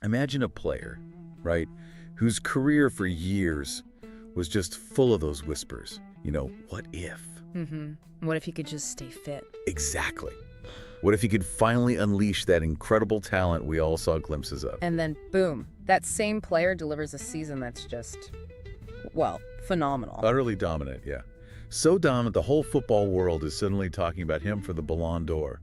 Imagine a player, right, whose career for years was just full of those whispers. What if? Mm-hmm. What if he could just stay fit? Exactly. What if he could finally unleash that incredible talent we all saw glimpses of? And then, boom, that same player delivers a season that's just, well, phenomenal. Utterly dominant, yeah. So dominant, the whole football world is suddenly talking about him for the Ballon d'Or,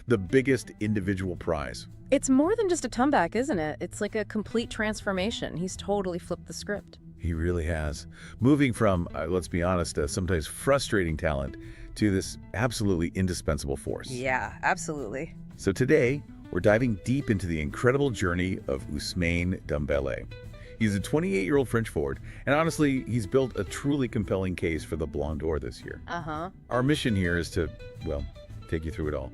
the biggest individual prize. It's more than just a comeback, isn't it? It's like a complete transformation. He's totally flipped the script. He really has. Moving from, let's be honest, sometimes frustrating talent to this absolutely indispensable force. Yeah, absolutely. So today, we're diving deep into the incredible journey of Ousmane Dembélé. He's a 28-year-old French forward, and honestly, he's built a truly compelling case for the Ballon d'Or this year. Our mission here is to, well, take you through it all.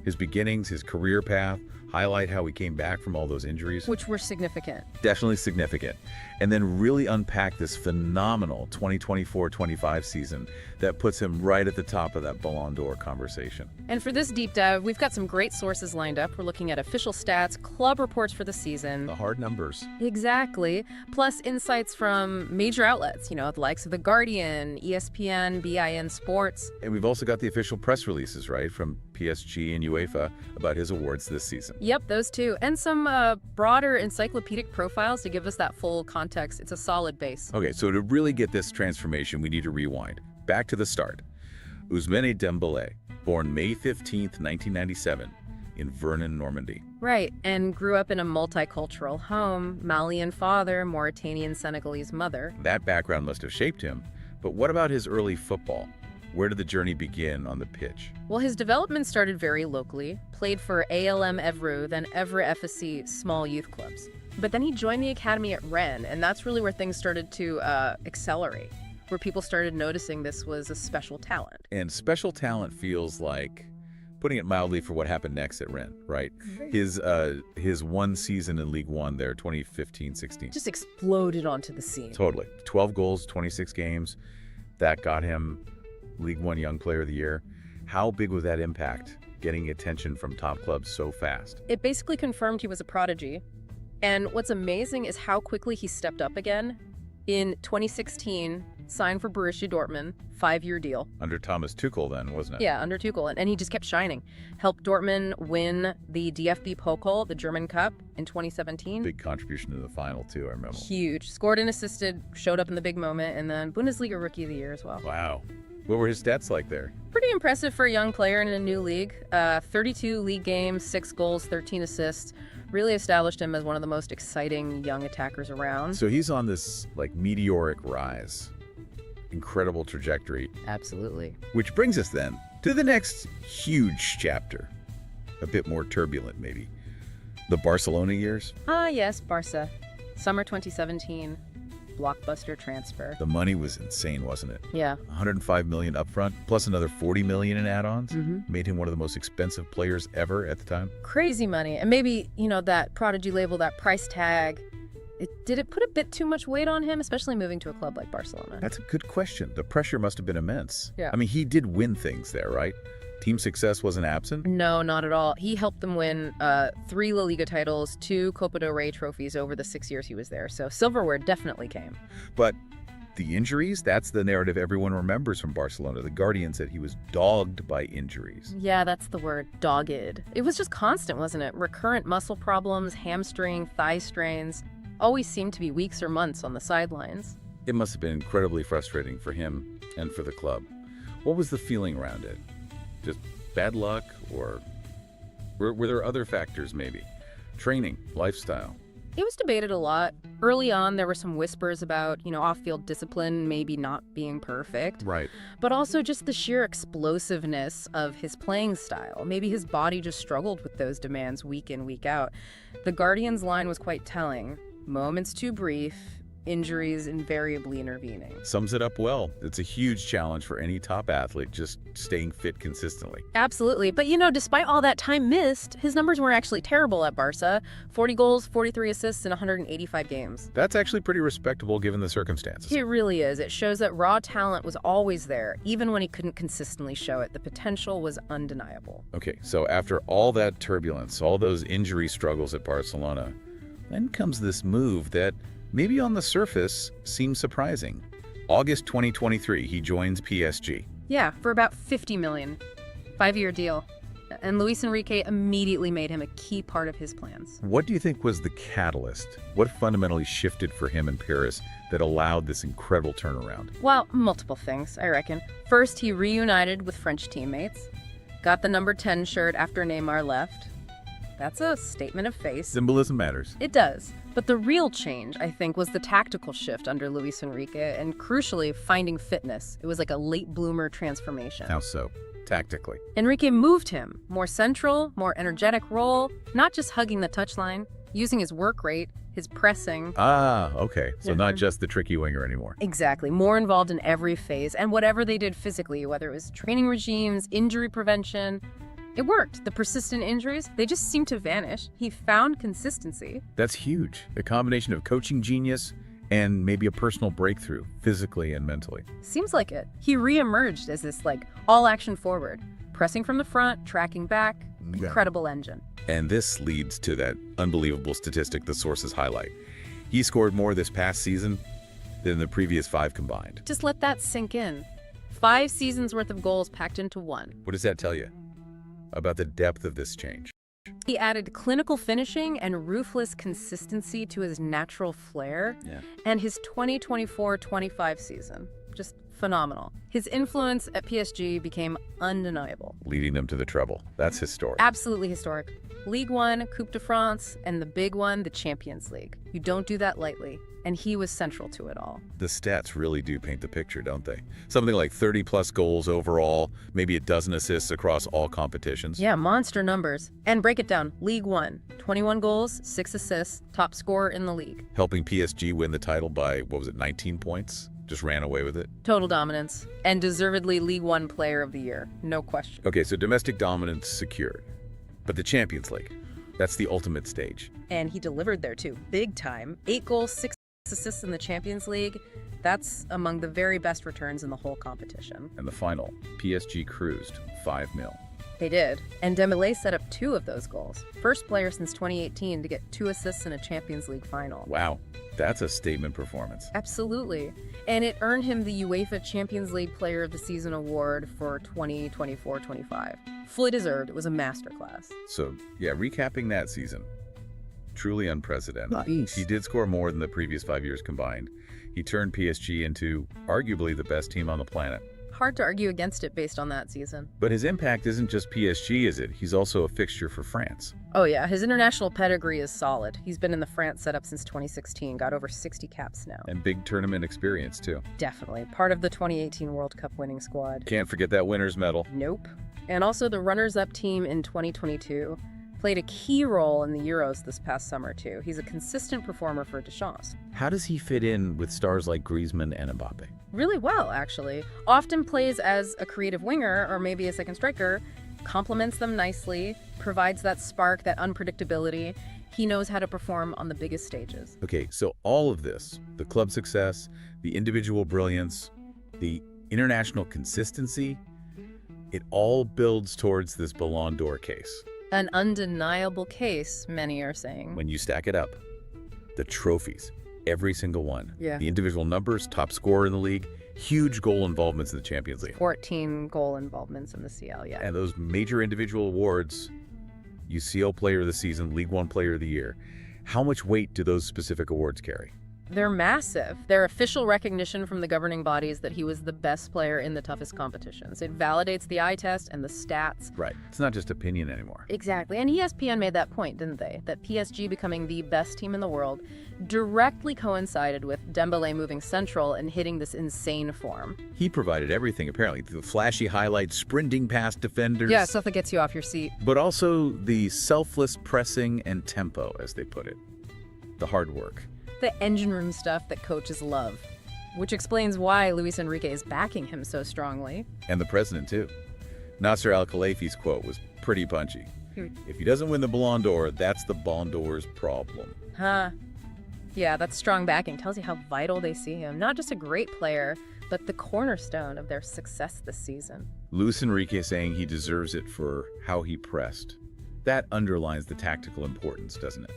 His beginnings, his career path, highlight how he came back from all those injuries. Which were significant. Definitely significant. And then really unpack this phenomenal 2024-25 season that puts him right at the top of that Ballon d'Or conversation. And for this deep dive, we've got some great sources lined up. We're looking at official stats, club reports for the season. The hard numbers. Exactly. Plus insights from major outlets, the likes of The Guardian, ESPN, BIN Sports. And we've also got the official press releases, right, from PSG and UEFA about his awards this season. Yep, those two. And some broader encyclopedic profiles to give us that full context. It's a solid base. Okay, so to really get this transformation, we need to rewind. Back to the start. Ousmane Dembélé, born May 15th, 1997, in Vernon, Normandy. Right, and grew up in a multicultural home, Malian father, Mauritanian Senegalese mother. That background must have shaped him. But what about his early football? Where did the journey begin on the pitch? Well, his development started very locally, played for ALM Evreux, then Evreux FSC small youth clubs. But then he joined the academy at Rennes, and that's really where things started to accelerate, where people started noticing this was a special talent. And special talent feels like, putting it mildly, for what happened next at Rennes, right? His one season in League One there, 2015-16. Just exploded onto the scene. Totally. 12 goals, 26 games. That got him League One Young Player of the Year. How big was that impact, getting attention from top clubs so fast? It basically confirmed he was a prodigy. And what's amazing is how quickly he stepped up again. In 2016, signed for Borussia Dortmund, 5-year deal. Under Thomas Tuchel then, wasn't it? Yeah, under Tuchel. And he just kept shining. Helped Dortmund win the DFB Pokal, the German Cup, in 2017. Big contribution to the final, too, I remember. Huge. Scored and assisted, showed up in the big moment, and then Bundesliga Rookie of the Year as well. Wow. What were his stats like there? Pretty impressive for a young player in a new league. 32 league games, 6 goals, 13 assists. Really established him as one of the most exciting young attackers around. So he's on this, meteoric rise. Incredible trajectory. Absolutely. Which brings us then to the next huge chapter. A bit more turbulent, maybe. The Barcelona years. Ah, yes, Barca. Summer 2017. Blockbuster transfer. The money was insane, wasn't it? Yeah. $105 million upfront, plus another $40 million in add-ons. Mm-hmm. Made him one of the most expensive players ever at the time. Crazy money. And maybe, that prodigy label, that price tag, did it put a bit too much weight on him, especially moving to a club like Barcelona? That's a good question. The pressure must have been immense. Yeah. I mean, he did win things there, right? Team success wasn't absent? No, not at all. He helped them win 3 La Liga titles, 2 Copa del Rey trophies over the 6 years he was there. So silverware definitely came. But the injuries, that's the narrative everyone remembers from Barcelona. The Guardian said he was dogged by injuries. Yeah, that's the word, dogged. It was just constant, wasn't it? Recurrent muscle problems, hamstring, thigh strains. Always seemed to be weeks or months on the sidelines. It must have been incredibly frustrating for him and for the club. What was the feeling around it? Just bad luck, or were there other factors maybe? Training, lifestyle? It was debated a lot. Early on, there were some whispers about, off-field discipline maybe not being perfect. Right. But also just the sheer explosiveness of his playing style. Maybe his body just struggled with those demands week in, week out. The Guardian's line was quite telling. Moments too brief, injuries invariably intervening. Sums it up well. It's a huge challenge for any top athlete, just staying fit consistently. Absolutely. But, despite all that time missed, his numbers weren't actually terrible at Barca. 40 goals, 43 assists in 185 games. That's actually pretty respectable given the circumstances. It really is. It shows that raw talent was always there, even when he couldn't consistently show it. The potential was undeniable. Okay, so after all that turbulence, all those injury struggles at Barcelona, Then comes this move that, maybe on the surface, seems surprising. August 2023, he joins PSG. Yeah, for about $50 million. 5-year deal. And Luis Enrique immediately made him a key part of his plans. What do you think was the catalyst? What fundamentally shifted for him in Paris that allowed this incredible turnaround? Well, multiple things, I reckon. First, he reunited with French teammates, got the number 10 shirt after Neymar left. That's a statement of faith. Symbolism matters. It does. But the real change, I think, was the tactical shift under Luis Enrique, and crucially, finding fitness. It was like a late bloomer transformation. How so? Tactically. Enrique moved him. More central, more energetic role, not just hugging the touchline, using his work rate, his pressing. Ah, okay. So not just the tricky winger anymore. Exactly. More involved in every phase, and whatever they did physically, whether it was training regimes, injury prevention, it worked. The persistent injuries, they just seemed to vanish. He found consistency. That's huge. A combination of coaching genius and maybe a personal breakthrough, physically and mentally. Seems like it. He re-emerged as this, all-action forward, pressing from the front, tracking back, incredible engine. And this leads to that unbelievable statistic the sources highlight. He scored more this past season than the previous 5 combined. Just let that sink in. 5 seasons worth of goals packed into one. What does that tell you about the depth of this change? He added clinical finishing and ruthless consistency to his natural flair, and his 2024-25 season. Just phenomenal. His influence at PSG became undeniable. Leading them to the treble. That's historic. Absolutely historic. Ligue 1, Coupe de France, and the big one, the Champions League. You don't do that lightly, and he was central to it all. The stats really do paint the picture, don't they? Something like 30-plus goals overall, maybe a dozen assists across all competitions. Yeah, monster numbers. And break it down. Ligue 1, 21 goals, 6 assists, top scorer in the league. Helping PSG win the title by, 19 points? Just ran away with it? Total dominance. And deservedly Ligue 1 Player of the Year. No question. Okay, so domestic dominance secured. But the Champions League, that's the ultimate stage. And he delivered there too, big time. 8 goals, 6 assists in the Champions League. That's among the very best returns in the whole competition. And the final, PSG cruised 5-0. They did. And Dembélé set up 2 of those goals. First player since 2018 to get 2 assists in a Champions League final. Wow, that's a statement performance. Absolutely. And it earned him the UEFA Champions League Player of the Season award for 2024-25. Fully deserved. It was a masterclass. So, yeah, recapping that season, truly unprecedented. Nice. He did score more than the previous 5 years combined. He turned PSG into arguably the best team on the planet. Hard to argue against it based on that season. But his impact isn't just PSG, is it? He's also a fixture for France. Oh yeah, his international pedigree is solid. He's been in the France setup since 2016, got over 60 caps now. And big tournament experience, too. Definitely. Part of the 2018 World Cup winning squad. Can't forget that winner's medal. Nope. And also the runners-up team in 2022. Played a key role in the Euros this past summer, too. He's a consistent performer for Deschamps. How does he fit in with stars like Griezmann and Mbappe? Really well, actually. Often plays as a creative winger or maybe a second striker, complements them nicely, provides that spark, that unpredictability. He knows how to perform on the biggest stages. Okay, so all of this, the club success, the individual brilliance, the international consistency, it all builds towards this Ballon d'Or case. An undeniable case, many are saying. When you stack it up, the trophies, every single one, Yeah. the individual numbers, top scorer in the league, huge goal involvements in the Champions League. 14 goal involvements in the CL, yeah. And those major individual awards, UCL Player of the Season, League One Player of the Year, how much weight do those specific awards carry? They're massive. They're official recognition from the governing bodies that he was the best player in the toughest competitions. It validates the eye test and the stats. Right. It's not just opinion anymore. Exactly. And ESPN made that point, didn't they? That PSG becoming the best team in the world directly coincided with Dembélé moving central and hitting this insane form. He provided everything, apparently. The flashy highlights, sprinting past defenders. Yeah, stuff that gets you off your seat. But also the selfless pressing and tempo, as they put it. The hard work. The engine room stuff that coaches love, which explains why Luis Enrique is backing him so strongly. And the president, too. Nasser Al-Khelaifi's quote was pretty punchy. If he doesn't win the Ballon d'Or, that's the Ballon d'Or's problem. Huh. Yeah, that strong backing tells you how vital they see him. Not just a great player, but the cornerstone of their success this season. Luis Enrique saying he deserves it for how he pressed. That underlines the tactical importance, doesn't it?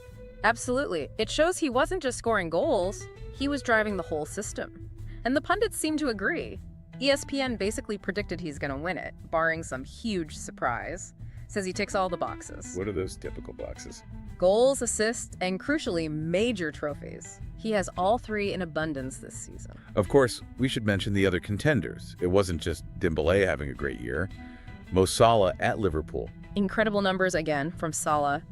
Absolutely. It shows he wasn't just scoring goals, he was driving the whole system. And the pundits seem to agree. ESPN basically predicted he's going to win it, barring some huge surprise. Says he ticks all the boxes. What are those typical boxes? Goals, assists, and crucially, major trophies. He has all three in abundance this season. Of course, we should mention the other contenders. It wasn't just Dembélé having a great year. Mo Salah at Liverpool. Incredible numbers again from Salah.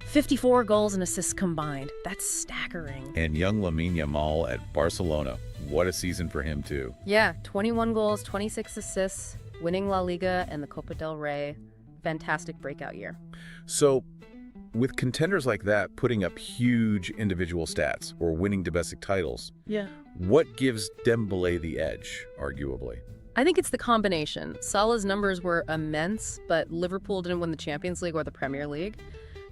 54 goals and assists combined. That's staggering. And young Lamine Yamal at Barcelona. What a season for him, too. Yeah, 21 goals, 26 assists, winning La Liga and the Copa del Rey. Fantastic breakout year. So, with contenders like that putting up huge individual stats or winning domestic titles, what gives Dembélé the edge, arguably? I think it's the combination. Salah's numbers were immense, but Liverpool didn't win the Champions League or the Premier League.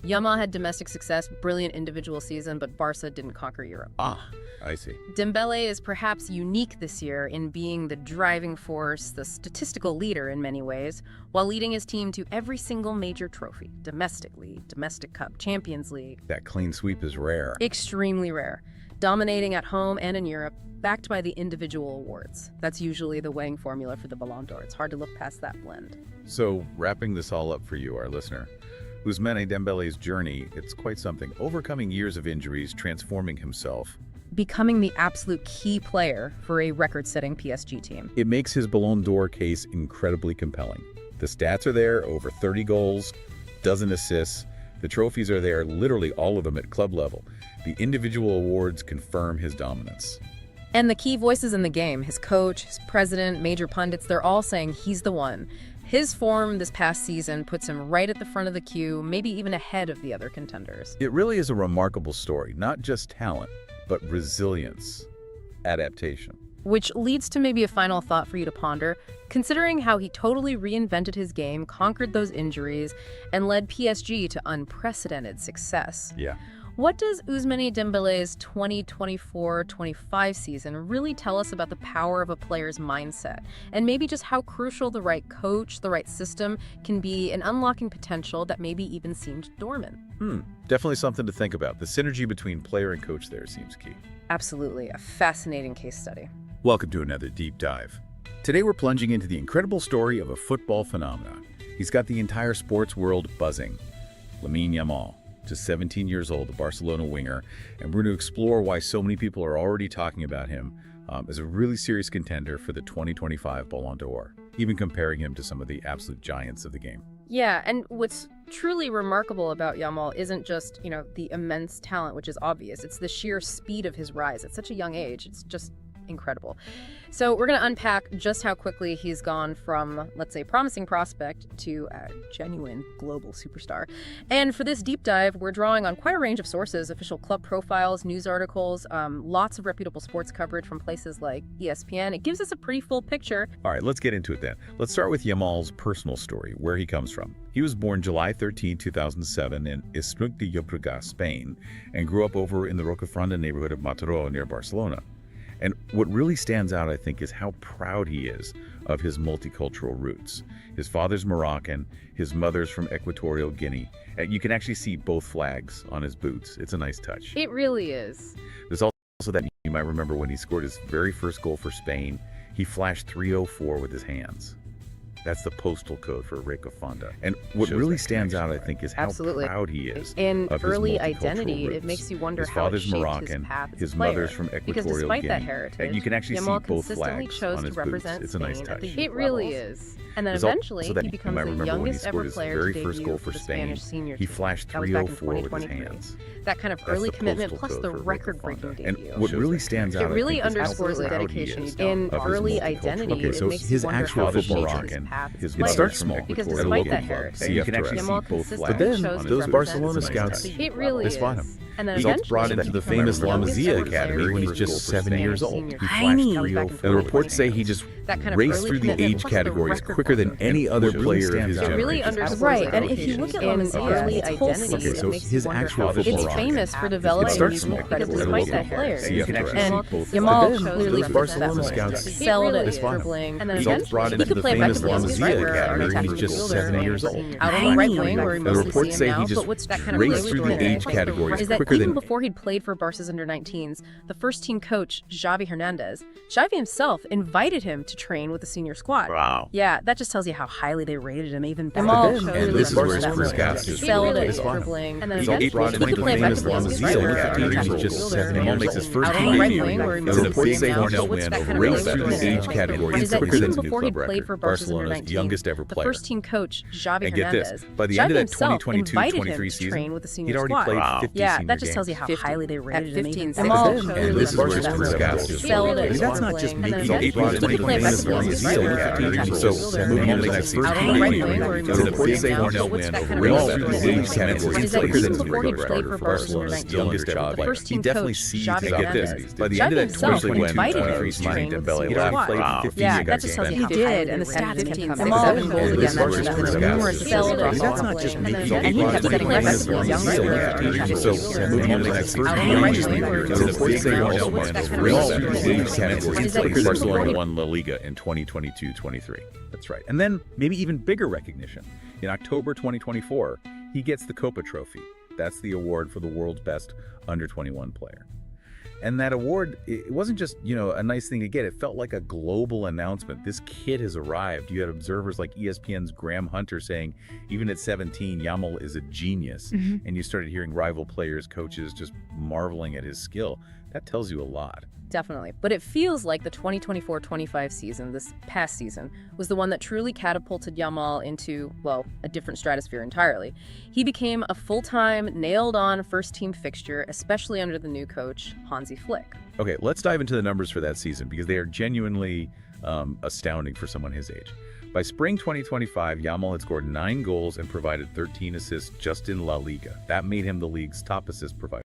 Yamal had domestic success, brilliant individual season, but Barca didn't conquer Europe. I see. Dembélé is perhaps unique this year in being the driving force, the statistical leader in many ways, while leading his team to every single major trophy, domestic league, domestic cup, Champions League. That clean sweep is rare. Extremely rare. Dominating at home and in Europe, backed by the individual awards. That's usually the weighing formula for the Ballon d'Or. It's hard to look past that blend. So, wrapping this all up for you, our listener, Ousmane Dembélé's journey, it's quite something. Overcoming years of injuries, transforming himself. Becoming the absolute key player for a record-setting PSG team. It makes his Ballon d'Or case incredibly compelling. The stats are there, over 30 goals, dozen assists. The trophies are there, literally all of them at club level. The individual awards confirm his dominance. And the key voices in the game, his coach, his president, major pundits, they're all saying he's the one. His form this past season puts him right at the front of the queue, maybe even ahead of the other contenders. It really is a remarkable story, not just talent, but resilience, adaptation. Which leads to maybe a final thought for you to ponder, considering how he totally reinvented his game, conquered those injuries, and led PSG to unprecedented success. Yeah. What does Ousmane Dembélé's 2024-25 season really tell us about the power of a player's mindset? And maybe just how crucial the right coach, the right system can be in unlocking potential that maybe even seemed dormant? Definitely something to think about. The synergy between player and coach there seems key. Absolutely. A fascinating case study. Welcome to another deep dive. Today we're plunging into the incredible story of a football phenomenon. He's got the entire sports world buzzing. Lamine Yamal. Just 17 years old, the Barcelona winger, and we're going to explore why so many people are already talking about him as a really serious contender for the 2025 Ballon d'Or, even comparing him to some of the absolute giants of the game. Yeah, and what's truly remarkable about Yamal isn't just, the immense talent, which is obvious. It's the sheer speed of his rise at such a young age. It's just incredible. So we're going to unpack just how quickly he's gone from, let's say, promising prospect to a genuine global superstar. And for this deep dive, we're drawing on quite a range of sources: official club profiles, news articles, lots of reputable sports coverage from places like ESPN. It gives us a pretty full picture. All right, let's get into it then. Let's start with Yamal's personal story, where he comes from. He was born July 13, 2007 in Espluc de Llobregat, Spain, and grew up over in the Rocafonda neighborhood of Mataró near Barcelona. And what really stands out, I think, is how proud he is of his multicultural roots. His father's Moroccan, his mother's from Equatorial Guinea. And you can actually see both flags on his boots. It's a nice touch. It really is. There's also that you might remember when he scored his very first goal for Spain, he flashed 304 with his hands. That's the postal code for Rocafonda. And what really stands out, I think, is how proud he is in of his early multicultural identity. roots. It makes you wonder his how it father's shaped Moroccan, his path as his a player. mother's from Equatorial Because despite Guinea. that heritage, And you can actually Yamal see both consistently flags chose on to his represent boots. It's a nice Spain at touch. the It really is. And then eventually, he becomes the youngest ever player to debut for the Spanish senior He team. flashed That was back in 304 with his 2023. hands. That kind of That's early the commitment postal plus code the for record-breaking Rocafonda. debut. And what really stands out, It really I think, is how underscores the proud he dedication is in of his early multicultural identity. roots. It Okay, so makes you his wonder actual how it shaped Moroccan, his path as his a mother's player. from Equatorial Because Guinea. despite that And heritage, you can actually see Yamal both consistently flags chose on to his those represent Barcelona Spain. scouts, It really they is. spot him. And then He eventually, gets brought into he the becomes famous the La youngest Masia ever player Academy to when he's debut just for 7 Spanish years old. senior He team. flashed That was back in 304 The with reports his say hands. he just That kind of raced early through the commitment age plus the categories record quicker than breaking. any other It really player of stands his out. It really generation. underscores Right, the and if you dedication look at in La Masia's early whole identity, season, it so makes his you wonder actual how football it's Moroccan. famous for It developing starts these from incredibly Equatorial despite that Guinea. heritage. And you can actually And see both Yamal flags. clearly Those represents Barcelona that scouts excelled at They spot him. dribbling, and then He gets eventually brought he into could the play famous effectively La as a Masia striker, Academy when attacking he's just midfielder, 7 years old. out on the right wing, where we The mostly reports see say him he now. just But what's that kind of raced early through the story age categories is that quicker Even than... before he'd played for Barca's under-19s, the first-team coach, Xavi Hernandez, Xavi himself invited him to train with the senior squad. Wow. Yeah, that just tells you how highly they rated him even back then. then. And this is where his career got He excelled at dribbling, and then He's only brought in he could play effectively as a striker. He's just 7 years old. Makes his first Out on the right debut. wing, where he It was a makes big his name now. Cornell What's win that kind over of race through the relationship? age category. Is that Quicker even than before new he club played record. for Barca's Barcelona's under-19, youngest ever the player. first-team coach, Xavi And get this, Hernandez, by the end of Xavi that himself 2022-23 invited him to season, train with the senior he'd already squad. played 50 Yeah, senior that just tells you games. how highly they rated him even And this is where his career got. Excelled at That's not just dribbling, and making then he brought in he could play 20 effectively minutes as a long striker. So moving on to the next Out on the right wing, where he it was makes a his big name now. Cornell What's win that over kind of race relationship? through the age category. Is that Quicker even than before he new club played record for for Barca's Barcelona's under-19? youngest ever The player. first-team He definitely coach, sees Xavi and get this. Hernandez, By the Xavi end of that himself 2022 invited him to23 season, train with the Dembele senior had squad. played 50 Yeah, senior that just tells games. you how highly and the stats rated him. 7 goals And this again. is where his That's career numerous got. assists across That's all not just players. making And he kept setting records for young players. So moving on to the next Out on the right wing, where he it was makes a big his name now. Cornell What's win that over kind of race relationship? through the age category. Is that even Barcelona before he won La Liga in 2022-23. That's right. And then maybe even bigger recognition. In October 2024, he gets the Copa Trophy. That's the award for the world's best under-21 player. And that award, it wasn't just, a nice thing to get. It felt like a global announcement. This kid has arrived. You had observers like ESPN's Graham Hunter saying, even at 17, Yamal is a genius. And you started hearing rival players, coaches just marveling at his skill. That tells you a lot. Definitely. But it feels like the 2024-25 season, this past season, was the one that truly catapulted Yamal into, well, a different stratosphere entirely. He became a full-time, nailed-on first-team fixture, especially under the new coach, Hansi Flick. Okay, let's dive into the numbers for that season because they are genuinely astounding for someone his age. By spring 2025, Yamal had scored 9 goals and provided 13 assists just in La Liga. That made him the league's top assist provider.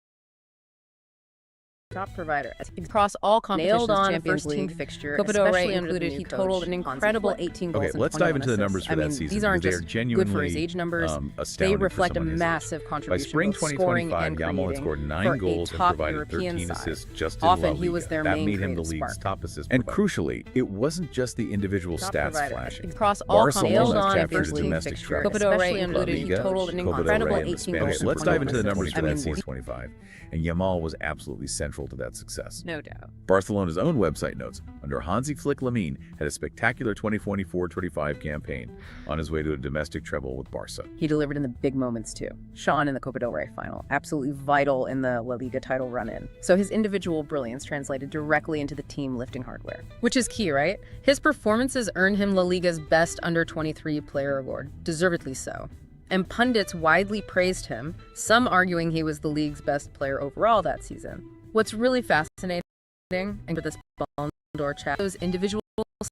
Top provider across all competitions, Nailed on Champions first-team League fixture, Copa del Rey especially included. under the He new totaled coach, an Hansi incredible Flick. 18 goals. Okay, and let's 21 dive into the numbers assists. for I that mean, season. these aren't because just they are good for his genuinely, age numbers. They astounding for reflect a someone his age. massive By contribution spring both scoring 2025, and Yamal had creating scored 9 for goals a and top provided European 13 side. assists just in La Often Liga. he was their that main made him the creative league's spark. top assist And provider. crucially, it wasn't just the individual Top stats provider. flashing. Across all Barcelona competitions, captured Champions a League domestic fixture, treble. Copa del Rey Especially in included. He La Liga, totaled an Copa del incredible Rey, and 18 Spanish. goals. Okay, and let's dive 21 into the numbers assists. for I that mean, season 25. And Yamal was absolutely central to that success. No doubt. Barcelona's own website notes, under Hansi Flick Lamine had a spectacular 2024-25 campaign on his way to a domestic treble with Barca. He delivered in the big moments too. Shone in the Copa del Rey final, absolutely vital in the La Liga title run-in. So his individual brilliance translated directly into the team lifting hardware. Which is key, right? His performances earned him La Liga's best under-23 player award, deservedly so. And pundits widely praised him, some arguing he was the league's best player overall that season. What's really fascinating, and for this Ballon d'Or chat, those individual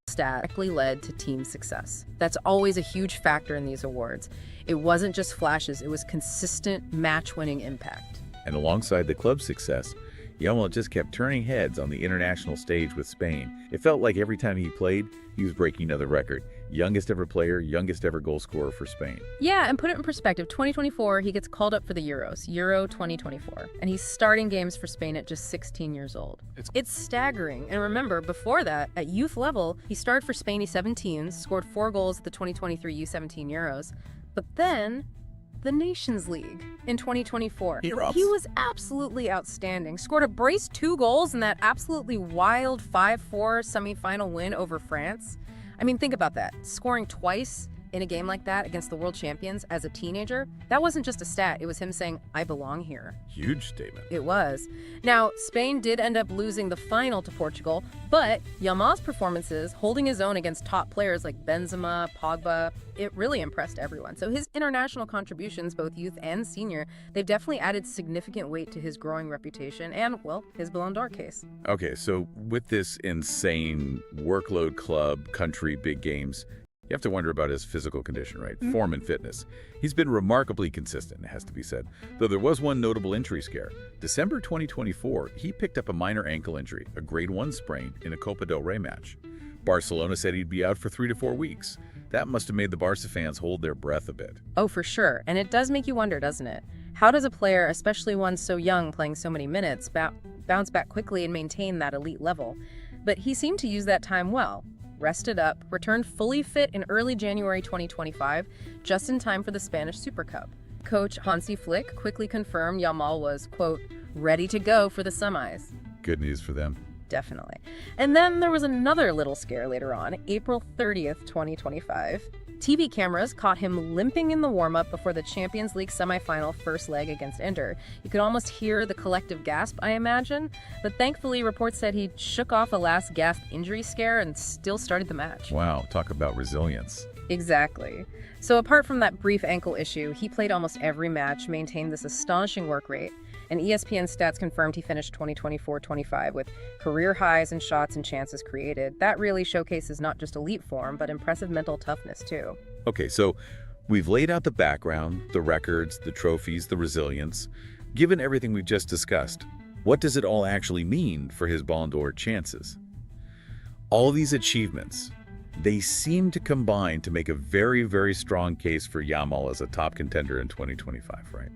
stats directly led to team success. That's always a huge factor in these awards. It wasn't just flashes, it was consistent match-winning impact. And alongside the club's success, Yamal just kept turning heads on the international stage with Spain. It felt like every time he played, he was breaking another record. Youngest ever player, youngest ever goal scorer for Spain. Yeah, and put it in perspective, 2024, he gets called up for the Euros, Euro 2024, and he's starting games for Spain at just 16 years old. It's staggering. And remember, before that, at youth level, he started for Spain U17s, scored 4 goals at the 2023 U17 Euros, but then the Nations League in 2024. He was absolutely outstanding. Scored a brace 2 goals in that absolutely wild 5-4 semifinal win over France. I mean, think about that. Scoring twice in a game like that against the world champions as a teenager, that wasn't just a stat. It was him saying, I belong here. Huge statement. It was. Now, Spain did end up losing the final to Portugal, but Yamal's performances, holding his own against top players like Benzema, Pogba, it really impressed everyone. So his international contributions, both youth and senior, they've definitely added significant weight to his growing reputation and, well, his Ballon d'Or case. Okay, so with this insane workload club, country, big games, you have to wonder about his physical condition, right? Form and fitness. He's been remarkably consistent, it has to be said, though there was one notable injury scare. December 2024, he picked up a minor ankle injury, a grade 1 sprain, in a Copa del Rey match. Barcelona said he'd be out for 3 to 4 weeks. That must have made the Barca fans hold their breath a bit. Oh, for sure. And it does make you wonder, doesn't it? How does a player, especially one so young, playing so many minutes, bounce back quickly and maintain that elite level? But he seemed to use that time well. Rested up, returned fully fit in early January 2025, just in time for the Spanish Super Cup. Coach Hansi Flick quickly confirmed Yamal was, quote, ready to go for the semis. Good news for them. Definitely. And then there was another little scare later on, April 30th, 2025. TV cameras caught him limping in the warm-up before the Champions League semifinal first leg against Inter. You could almost hear the collective gasp, I imagine. But thankfully, reports said he shook off a last gasp injury scare and still started the match. Wow, talk about resilience. Exactly. So apart from that brief ankle issue, he played almost every match, maintained this astonishing work rate, and ESPN stats confirmed he finished 2024-25 with career highs in shots and chances created. That really showcases not just elite form, but impressive mental toughness too. Okay, so we've laid out the background, the records, the trophies, the resilience. Given everything we've just discussed, what does it all actually mean for his Ballon d'Or chances? All these achievements, they seem to combine to make a very, very strong case for Yamal as a top contender in 2025, right?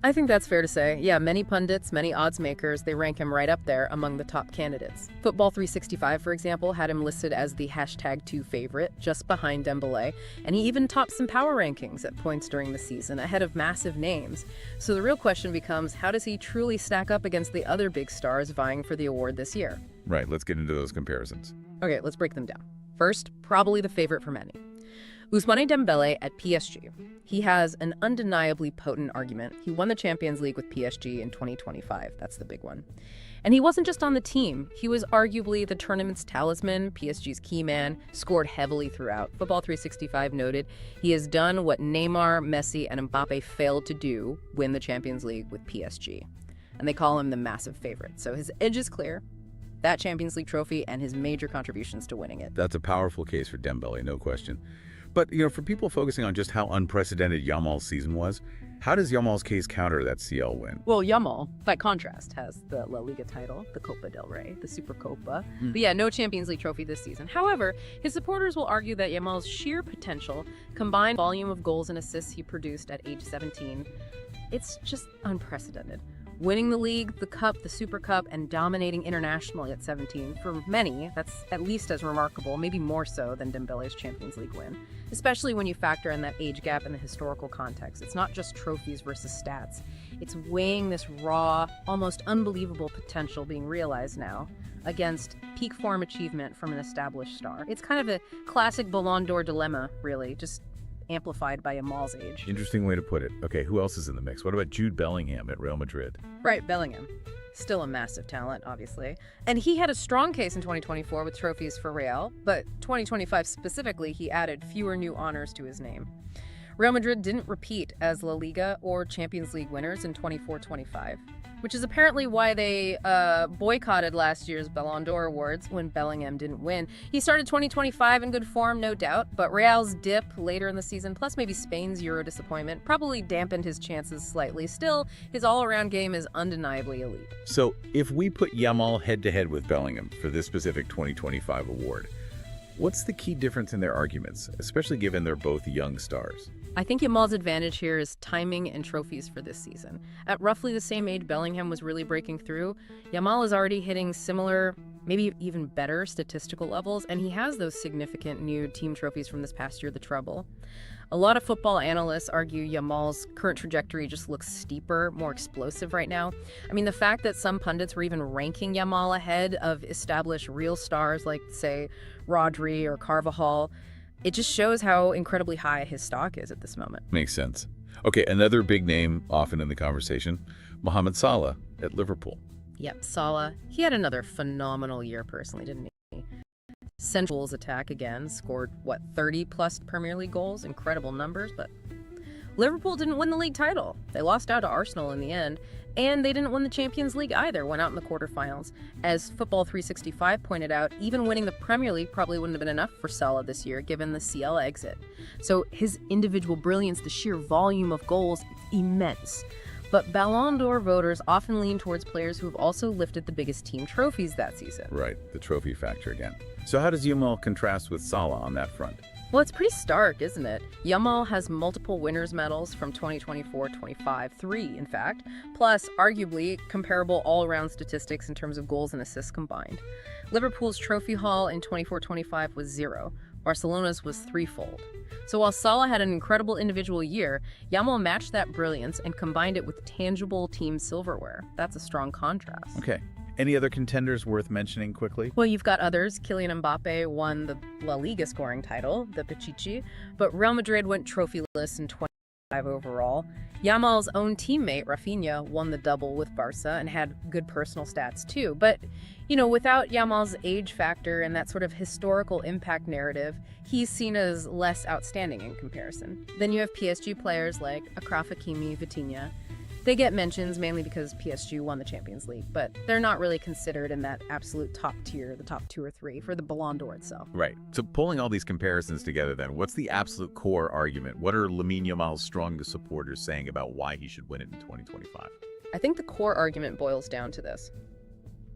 I think that's fair to say. Yeah, many pundits, many odds makers, they rank him right up there among the top candidates. Football 365, for example, had him listed as the #2 favorite, just behind Dembélé, and he even topped some power rankings at points during the season, ahead of massive names. So the real question becomes, how does he truly stack up against the other big stars vying for the award this year? Right, let's get into those comparisons. Okay, let's break them down. First, probably the favorite for many. Ousmane Dembélé at PSG. He has an undeniably potent argument. He won the Champions League with PSG in 2025. That's the big one. And he wasn't just on the team. He was arguably the tournament's talisman, PSG's key man, scored heavily throughout. Football 365 noted he has done what Neymar, Messi, and Mbappe failed to do, win the Champions League with PSG. And they call him the massive favorite. So his edge is clear. That Champions League trophy and his major contributions to winning it. That's a powerful case for Dembélé, no question. But, for people focusing on just how unprecedented Yamal's season was, how does Yamal's case counter that CL win? Well, Yamal, by contrast, has the La Liga title, the Copa del Rey, the Supercopa. But yeah, no Champions League trophy this season. However, his supporters will argue that Yamal's sheer potential, combined volume of goals and assists he produced at age 17, it's just unprecedented. Winning the league, the cup, the Super Cup, and dominating internationally at 17, for many, that's at least as remarkable, maybe more so than Dembélé's Champions League win. Especially when you factor in that age gap and the historical context. It's not just trophies versus stats. It's weighing this raw, almost unbelievable potential being realized now against peak form achievement from an established star. It's kind of a classic Ballon d'Or dilemma, really, just amplified by Yamal's age. Interesting way to put it. Okay, who else is in the mix? What about Jude Bellingham at Real Madrid? Right, Bellingham. Still a massive talent, obviously. And he had a strong case in 2024 with trophies for Real, but 2025 specifically, he added fewer new honors to his name. Real Madrid didn't repeat as La Liga or Champions League winners in 24-25. Which is apparently why they boycotted last year's Ballon d'Or awards when Bellingham didn't win. He started 2025 in good form, no doubt, but Real's dip later in the season, plus maybe Spain's Euro disappointment, probably dampened his chances slightly. Still, his all-around game is undeniably elite. So, if we put Yamal head-to-head with Bellingham for this specific 2025 award, what's the key difference in their arguments, especially given they're both young stars? I think Yamal's advantage here is timing and trophies for this season. At roughly the same age Bellingham was really breaking through, Yamal is already hitting similar, maybe even better statistical levels, and he has those significant new team trophies from this past year, the treble. A lot of football analysts argue Yamal's current trajectory just looks steeper, more explosive right now. I mean, the fact that some pundits were even ranking Yamal ahead of established real stars like, say, Rodri or Carvajal, it just shows how incredibly high his stock is at this moment. Makes sense. Okay, another big name often in the conversation, Mohamed Salah at Liverpool. Yep, Salah. He had another phenomenal year personally, didn't he? Central's attack again, scored, 30-plus Premier League goals? Incredible numbers, but Liverpool didn't win the league title. They lost out to Arsenal in the end, and they didn't win the Champions League either, went out in the quarterfinals. As Football 365 pointed out, even winning the Premier League probably wouldn't have been enough for Salah this year, given the CL exit. So his individual brilliance, the sheer volume of goals, it's immense. But Ballon d'Or voters often lean towards players who have also lifted the biggest team trophies that season. Right, the trophy factor again. So how does Yamal contrast with Salah on that front? Well, it's pretty stark, isn't it? Yamal has multiple winners' medals from 2024-25, 3 in fact, plus arguably comparable all-around statistics in terms of goals and assists combined. Liverpool's trophy haul in 24-25 was 0, Barcelona's was threefold. So while Salah had an incredible individual year, Yamal matched that brilliance and combined it with tangible team silverware. That's a strong contrast. Okay. Any other contenders worth mentioning quickly? Well, you've got others. Kylian Mbappe won the La Liga scoring title, the Pichichi, but Real Madrid went trophyless in 25 overall. Yamal's own teammate, Rafinha, won the double with Barca and had good personal stats too. But, without Yamal's age factor and that sort of historical impact narrative, he's seen as less outstanding in comparison. Then you have PSG players like Achraf Hakimi, Vitinha. They get mentions mainly because PSG won the Champions League, but they're not really considered in that absolute top tier, the top 2 or 3 for the Ballon d'Or itself. Right. So pulling all these comparisons together then, what's the absolute core argument? What are Lamine Yamal's strongest supporters saying about why he should win it in 2025? I think the core argument boils down to this.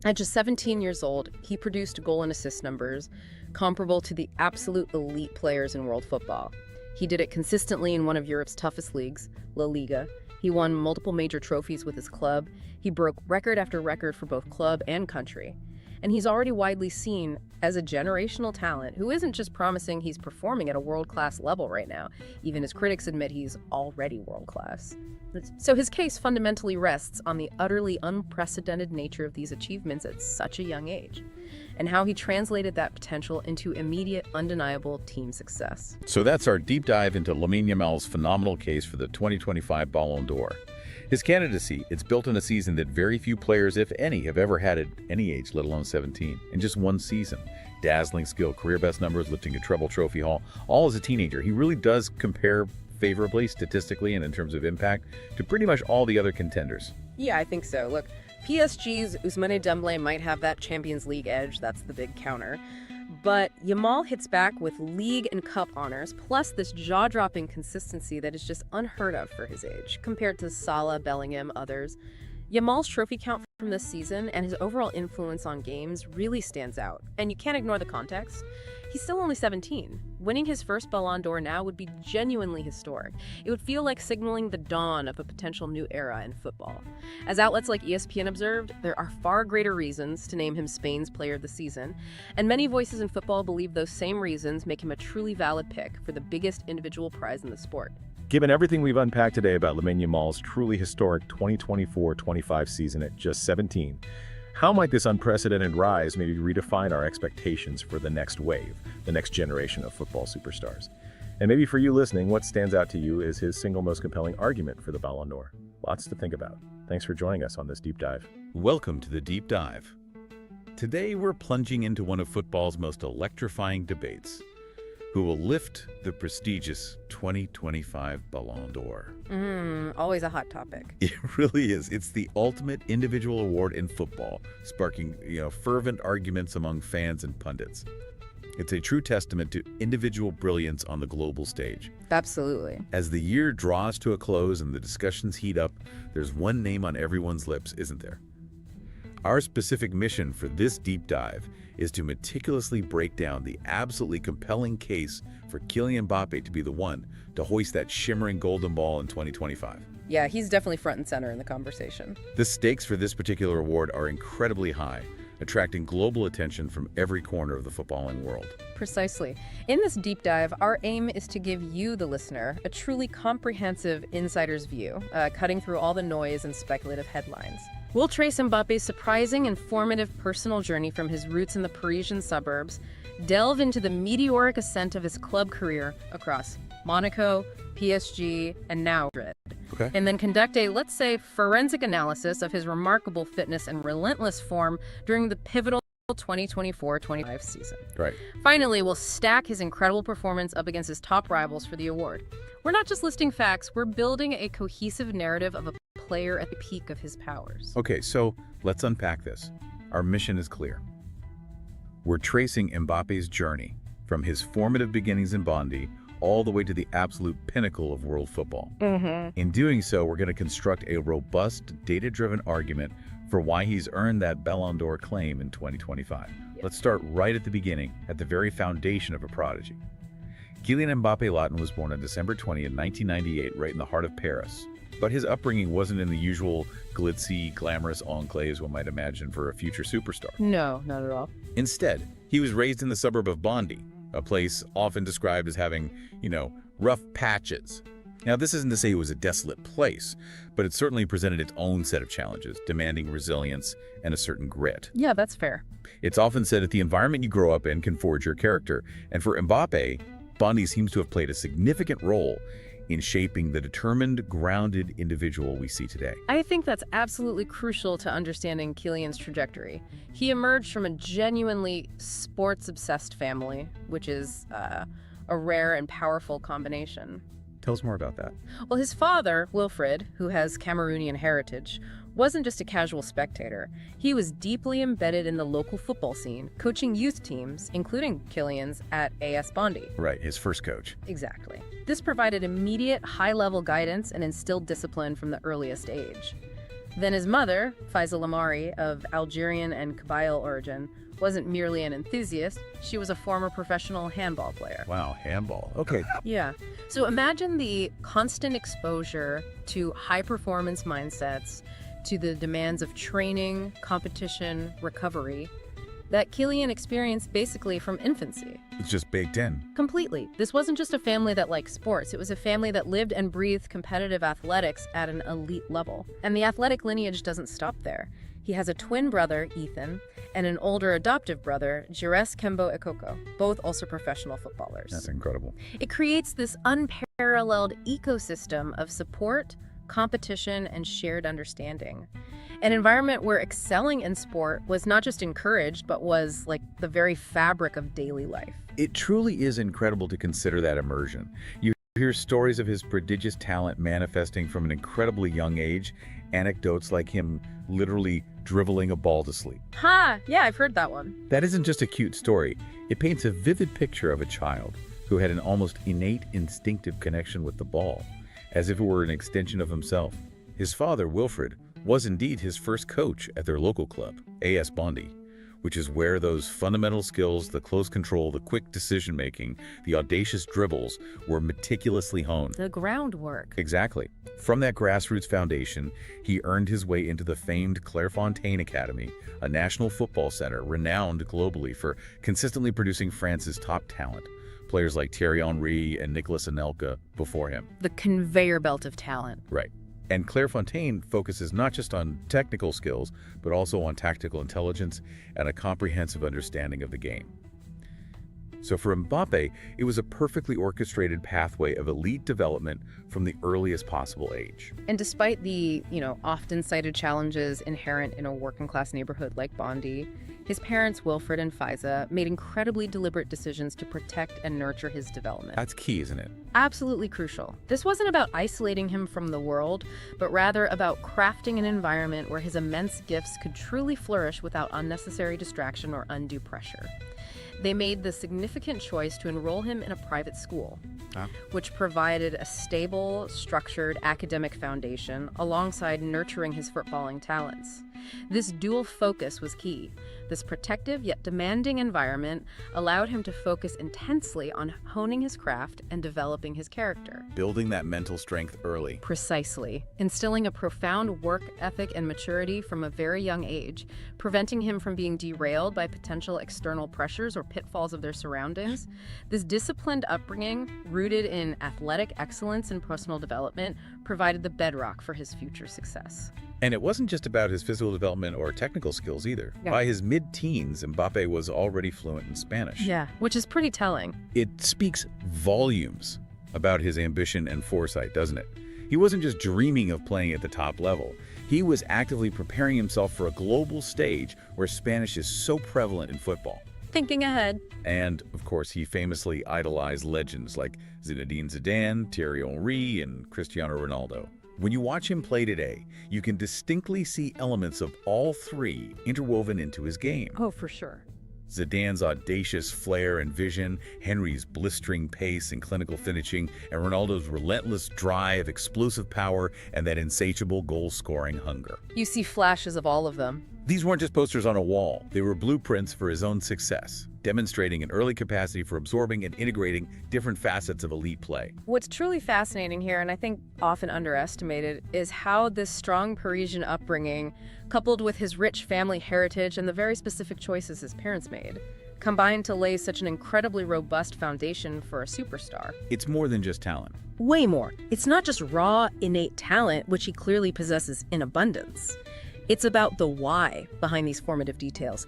At just 17 years old, he produced goal and assist numbers comparable to the absolute elite players in world football. He did it consistently in one of Europe's toughest leagues, La Liga. He won multiple major trophies with his club. He broke record after record for both club and country. And he's already widely seen as a generational talent who isn't just promising, he's performing at a world-class level right now. Even his critics admit he's already world-class. So his case fundamentally rests on the utterly unprecedented nature of these achievements at such a young age, and how he translated that potential into immediate, undeniable team success. So that's our deep dive into Lamine Yamal's phenomenal case for the 2025 Ballon d'Or. His candidacy, it's built in a season that very few players, if any, have ever had at any age, let alone 17, in just one season. Dazzling skill, career best numbers, lifting a treble trophy haul, all as a teenager. He really does compare favorably, statistically, and in terms of impact, to pretty much all the other contenders. Yeah, I think so. Look, PSG's Ousmane Dembélé might have that Champions League edge, that's the big counter. But Yamal hits back with league and cup honors, plus this jaw-dropping consistency that is just unheard of for his age, compared to Salah, Bellingham, others. Yamal's trophy count from this season and his overall influence on games really stands out, and you can't ignore the context. He's still only 17. Winning his first Ballon d'Or now would be genuinely historic. It would feel like signaling the dawn of a potential new era in football. As outlets like ESPN observed, there are far greater reasons to name him Spain's Player of the Season, and many voices in football believe those same reasons make him a truly valid pick for the biggest individual prize in the sport. Given everything we've unpacked today about Lamine Yamal's truly historic 2024-25 season at just 17, how might this unprecedented rise maybe redefine our expectations for the next wave, the next generation of football superstars? And maybe for you listening, what stands out to you is his single most compelling argument for the Ballon d'Or? Lots to think about. Thanks for joining us on this deep dive. Welcome to the Deep Dive. Today we're plunging into one of football's most electrifying debates. Who will lift the prestigious 2025 Ballon d'Or? Always a hot topic. It really is. It's the ultimate individual award in football, sparking, fervent arguments among fans and pundits. It's a true testament to individual brilliance on the global stage. Absolutely. As the year draws to a close and the discussions heat up, there's one name on everyone's lips, isn't there? Our specific mission for this deep dive is to meticulously break down the absolutely compelling case for Kylian Mbappe to be the one to hoist that shimmering golden ball in 2025. Yeah, he's definitely front and center in the conversation. The stakes for this particular award are incredibly high, attracting global attention from every corner of the footballing world. Precisely. In this deep dive, our aim is to give you, the listener, a truly comprehensive insider's view, cutting through all the noise and speculative headlines. We'll trace Mbappe's surprising and formative personal journey from his roots in the Parisian suburbs, delve into the meteoric ascent of his club career across Monaco, PSG, and now Madrid. Okay. And then conduct a, let's say, forensic analysis of his remarkable fitness and relentless form during the pivotal 2024-25 season. Right. Finally, we'll stack his incredible performance up against his top rivals for the award. We're not just listing facts, we're building a cohesive narrative of a player at the peak of his powers. Okay, so let's unpack this. Our mission is clear. We're tracing Mbappe's journey from his formative beginnings in Bondy all the way to the absolute pinnacle of world football. In doing so, we're going to construct a robust, data-driven argument for why he's earned that Ballon d'Or claim in 2025. Let's start right at the beginning, at the very foundation of a prodigy. Kylian Mbappe Latin was born on December 20th, 1998, right in the heart of Paris. But his upbringing wasn't in the usual glitzy, glamorous enclaves one might imagine for a future superstar. No, not at all. Instead, he was raised in the suburb of Bondy, a place often described as having, rough patches. Now, this isn't to say it was a desolate place, but it certainly presented its own set of challenges, demanding resilience and a certain grit. Yeah, that's fair. It's often said that the environment you grow up in can forge your character, and for Mbappe, Bondy seems to have played a significant role in shaping the determined, grounded individual we see today. I think that's absolutely crucial to understanding Kylian's trajectory. He emerged from a genuinely sports-obsessed family, which is a rare and powerful combination. Tell us more about that. Well, his father, Wilfred, who has Cameroonian heritage, wasn't just a casual spectator. He was deeply embedded in the local football scene, coaching youth teams, including Kylian's, at AS Bondy. Right, his first coach. Exactly. This provided immediate, high-level guidance and instilled discipline from the earliest age. Then his mother, Faiza Lamari, of Algerian and Kabyle origin, wasn't merely an enthusiast, she was a former professional handball player. Wow, handball. Okay. Yeah. So imagine the constant exposure to high-performance mindsets, to the demands of training, competition, recovery, that Kylian experienced basically from infancy. It's just baked in. Completely. This wasn't just a family that liked sports. It was a family that lived and breathed competitive athletics at an elite level. And the athletic lineage doesn't stop there. He has a twin brother, Ethan, and an older adoptive brother, Jires Kembo Ekoko, both also professional footballers. That's incredible. It creates this unparalleled ecosystem of support, competition, and shared understanding. An environment where excelling in sport was not just encouraged, but was like the very fabric of daily life. It truly is incredible to consider that immersion. You hear stories of his prodigious talent manifesting from an incredibly young age, anecdotes like him literally dribbling a ball to sleep. Ha! Yeah, I've heard that one. That isn't just a cute story. It paints a vivid picture of a child who had an almost innate instinctive connection with the ball, as if it were an extension of himself. His father, Wilfred, was indeed his first coach at their local club, AS Bondy, which is where those fundamental skills, the close control, the quick decision-making, the audacious dribbles, were meticulously honed. The groundwork. Exactly. From that grassroots foundation, he earned his way into the famed Clairefontaine Academy, a national football center renowned globally for consistently producing France's top talent. Players like Thierry Henry and Nicolas Anelka before him. The conveyor belt of talent. Right. And Clairefontaine focuses not just on technical skills, but also on tactical intelligence and a comprehensive understanding of the game. So for Mbappe, it was a perfectly orchestrated pathway of elite development from the earliest possible age. And despite the, often cited challenges inherent in a working-class neighborhood like Bondy, his parents, Wilfred and Faiza, made incredibly deliberate decisions to protect and nurture his development. That's key, isn't it? Absolutely crucial. This wasn't about isolating him from the world, but rather about crafting an environment where his immense gifts could truly flourish without unnecessary distraction or undue pressure. They made the significant choice to enroll him in a private school, which provided a stable, structured academic foundation alongside nurturing his footballing talents. This dual focus was key. This protective yet demanding environment allowed him to focus intensely on honing his craft and developing his character. Building that mental strength early. Precisely. Instilling a profound work ethic and maturity from a very young age, preventing him from being derailed by potential external pressures or pitfalls of their surroundings. This disciplined upbringing, rooted in athletic excellence and personal development, provided the bedrock for his future success. And it wasn't just about his physical development or technical skills either. Yeah. By his mid-teens, Mbappe was already fluent in Spanish. Yeah, which is pretty telling. It speaks volumes about his ambition and foresight, doesn't it? He wasn't just dreaming of playing at the top level. He was actively preparing himself for a global stage where Spanish is so prevalent in football. Thinking ahead. And, of course, he famously idolized legends like Zinedine Zidane, Thierry Henry, and Cristiano Ronaldo. When you watch him play today, you can distinctly see elements of all three interwoven into his game. Oh, for sure. Zidane's audacious flair and vision, Henry's blistering pace and clinical finishing, and Ronaldo's relentless drive, explosive power, and that insatiable goal-scoring hunger. You see flashes of all of them. These weren't just posters on a wall. They were blueprints for his own success, demonstrating an early capacity for absorbing and integrating different facets of elite play. What's truly fascinating here, and I think often underestimated, is how this strong Parisian upbringing, coupled with his rich family heritage and the very specific choices his parents made, combined to lay such an incredibly robust foundation for a superstar. It's more than just talent. Way more. It's not just raw, innate talent, which he clearly possesses in abundance. It's about the why behind these formative details.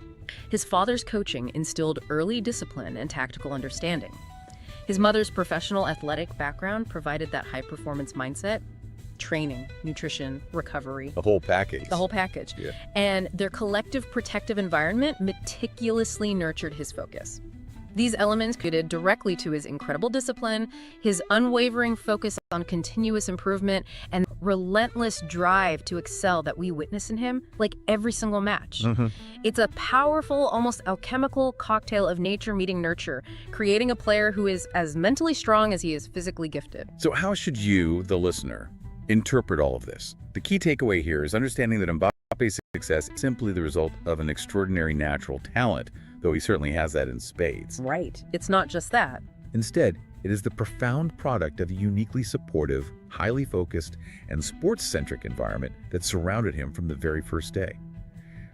His father's coaching instilled early discipline and tactical understanding. His mother's professional athletic background provided that high-performance mindset, training, nutrition, recovery. The whole package. The whole package. Yeah. And their collective protective environment meticulously nurtured his focus. These elements contributed directly to his incredible discipline, his unwavering focus on continuous improvement, and relentless drive to excel that we witness in him, like every single match. It's a powerful, almost alchemical cocktail of nature meeting nurture, creating a player who is as mentally strong as he is physically gifted. So how should you, the listener, interpret all of this? The key takeaway here is understanding that Mbappe's success is simply the result of an extraordinary natural talent, though he certainly has that in spades. Right. It's not just that. Instead, it is the profound product of a uniquely supportive, highly focused, and sports-centric environment that surrounded him from the very first day.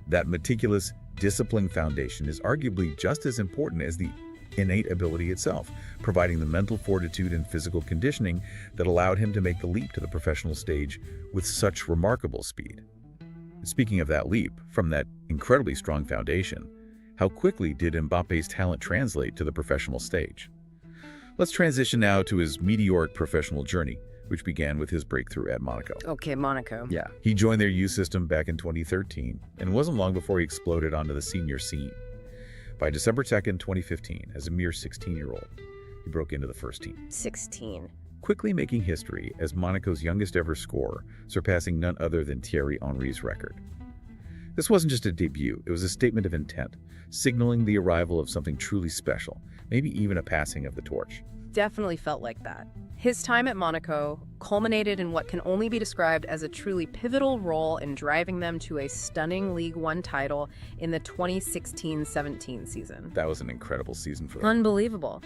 That meticulous, disciplined foundation is arguably just as important as the innate ability itself, providing the mental fortitude and physical conditioning that allowed him to make the leap to the professional stage with such remarkable speed. Speaking of that leap, from that incredibly strong foundation, how quickly did Mbappe's talent translate to the professional stage? Let's transition now to his meteoric professional journey, which began with his breakthrough at Monaco. Okay, Monaco. Yeah, he joined their youth system back in 2013, and it wasn't long before he exploded onto the senior scene. By December 2nd, 2015, as a mere 16-year-old, he broke into the first team. 16. Quickly making history as Monaco's youngest ever scorer, surpassing none other than Thierry Henry's record. This wasn't just a debut, it was a statement of intent, signaling the arrival of something truly special, maybe even a passing of the torch. Definitely felt like that. His time at Monaco culminated in what can only be described as a truly pivotal role in driving them to a stunning League One title in the 2016-17 season. That was an incredible season for them. Unbelievable.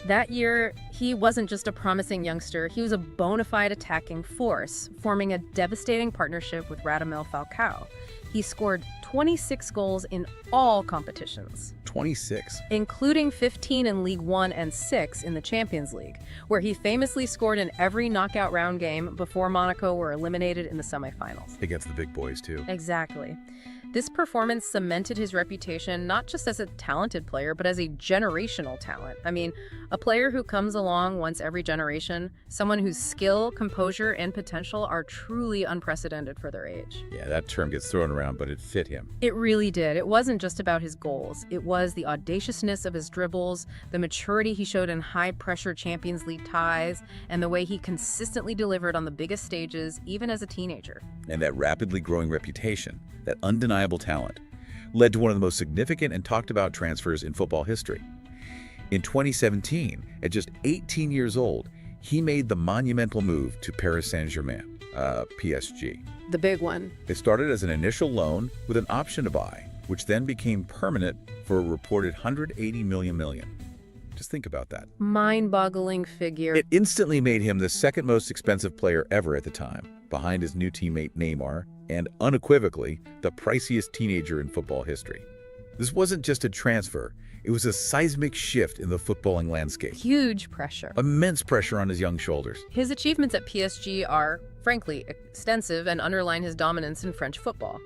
That year, he wasn't just a promising youngster, he was a bona fide attacking force, forming a devastating partnership with Radamel Falcao. He scored 26 goals in all competitions. 26? Including 15 in League One and 6 in the Champions League, where he famously scored in every knockout round game before Monaco were eliminated in the semifinals. Against the big boys, too. Exactly. This performance cemented his reputation not just as a talented player, but as a generational talent. I mean, a player who comes along once every generation, someone whose skill, composure, and potential are truly unprecedented for their age. Yeah, that term gets thrown around, but it fit him. It really did. It wasn't just about his goals. It was the audaciousness of his dribbles, the maturity he showed in high-pressure Champions League ties, and the way he consistently delivered on the biggest stages, even as a teenager. And that rapidly growing reputation, that undeniable talent, led to one of the most significant and talked about transfers in football history. In 2017, at just 18 years old, he made the monumental move to Paris Saint-Germain, PSG. The big one. It started as an initial loan with an option to buy, which then became permanent for a reported 180 million. Just think about that. Mind-boggling figure. It instantly made him the second most expensive player ever at the time, behind his new teammate Neymar, and unequivocally, the priciest teenager in football history. This wasn't just a transfer, it was a seismic shift in the footballing landscape. Huge pressure. Immense pressure on his young shoulders. His achievements at PSG are, frankly, extensive and underline his dominance in French football.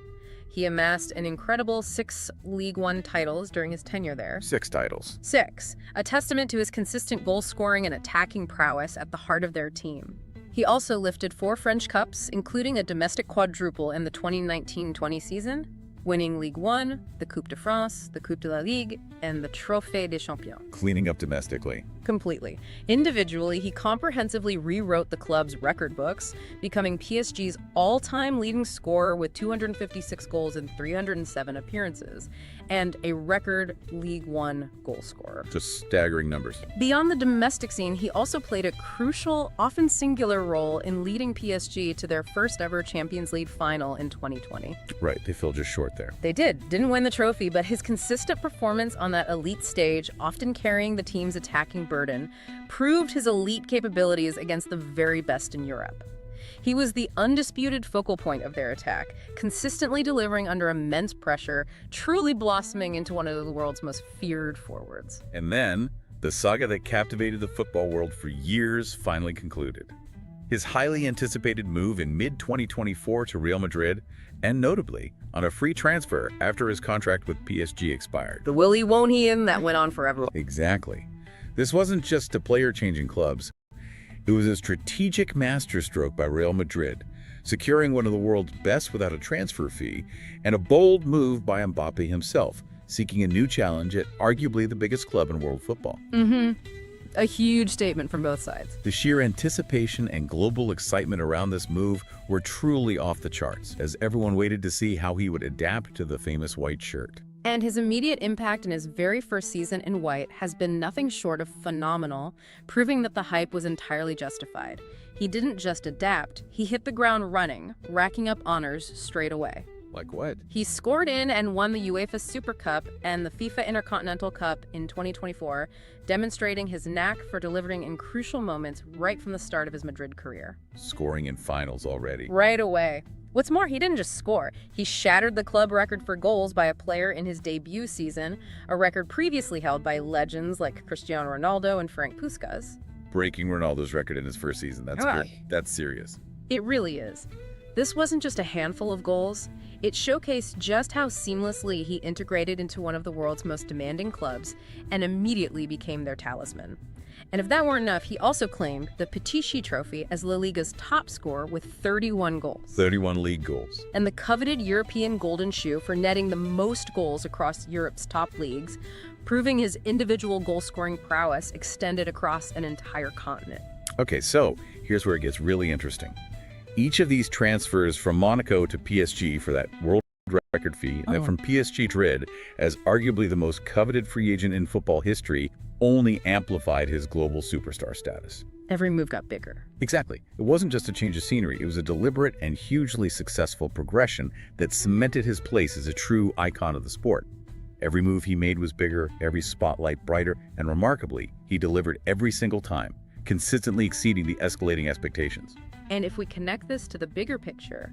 He amassed an incredible 6 League One titles during his tenure there. 6 titles. 6, a testament to his consistent goal-scoring and attacking prowess at the heart of their team. He also lifted 4 French Cups, including a domestic quadruple in the 2019-20 season, winning Ligue 1, the Coupe de France, the Coupe de la Ligue, and the Trophée des Champions. Cleaning up domestically. Completely. Individually, he comprehensively rewrote the club's record books, becoming PSG's all-time leading scorer with 256 goals in 307 appearances, and a record League One goal scorer. Just staggering numbers. Beyond the domestic scene, he also played a crucial, often singular role in leading PSG to their first ever Champions League final in 2020. Right, they fell just short there. They didn't win the trophy, but his consistent performance on that elite stage, often carrying the team's attacking burden, proved his elite capabilities against the very best in Europe. He was the undisputed focal point of their attack, consistently delivering under immense pressure, truly blossoming into one of the world's most feared forwards. And then, the saga that captivated the football world for years finally concluded. His highly anticipated move in mid-2024 to Real Madrid, and notably, on a free transfer after his contract with PSG expired. The will he won't he in that went on forever. Exactly. This wasn't just a player changing clubs. It was a strategic masterstroke by Real Madrid, securing one of the world's best without a transfer fee, and a bold move by Mbappe himself, seeking a new challenge at arguably the biggest club in world football. A huge statement from both sides. The sheer anticipation and global excitement around this move were truly off the charts, as everyone waited to see how he would adapt to the famous white shirt. And his immediate impact in his very first season in white has been nothing short of phenomenal, proving that the hype was entirely justified. He didn't just adapt, he hit the ground running, racking up honors straight away. Like what? He scored in and won the UEFA Super Cup and the FIFA Intercontinental Cup in 2024, demonstrating his knack for delivering in crucial moments right from the start of his Madrid career. Scoring in finals already. Right away. What's more, he didn't just score. He shattered the club record for goals by a player in his debut season, a record previously held by legends like Cristiano Ronaldo and Frank Puskas. Breaking Ronaldo's record in his first season. That's good. That's serious. It really is. This wasn't just a handful of goals. It showcased just how seamlessly he integrated into one of the world's most demanding clubs and immediately became their talisman. And if that weren't enough, he also claimed the Pichichi Trophy as La Liga's top scorer with 31 goals. 31 league goals. And the coveted European Golden Shoe for netting the most goals across Europe's top leagues, proving his individual goal-scoring prowess extended across an entire continent. Okay, so here's where it gets really interesting. Each of these transfers from Monaco to PSG for that world record fee, and then from PSG to Madrid as arguably the most coveted free agent in football history, only amplified his global superstar status. Every move got bigger. Exactly. It wasn't just a change of scenery. It was a deliberate and hugely successful progression that cemented his place as a true icon of the sport. Every move he made was bigger, every spotlight brighter, and remarkably, he delivered every single time, consistently exceeding the escalating expectations. And if we connect this to the bigger picture,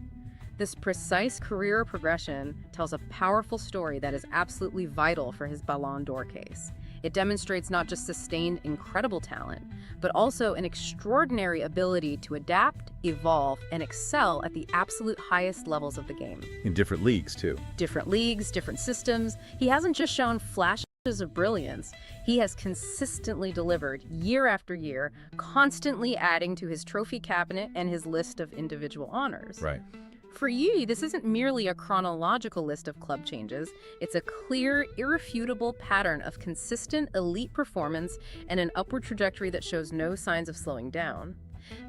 this precise career progression tells a powerful story that is absolutely vital for his Ballon d'Or case. It demonstrates not just sustained incredible talent, but also an extraordinary ability to adapt, evolve, and excel at the absolute highest levels of the game. In different leagues, too. Different leagues, different systems. He hasn't just shown flashes of brilliance. He has consistently delivered year after year, constantly adding to his trophy cabinet and his list of individual honors. Right. For you, this isn't merely a chronological list of club changes. It's a clear, irrefutable pattern of consistent elite performance and an upward trajectory that shows no signs of slowing down.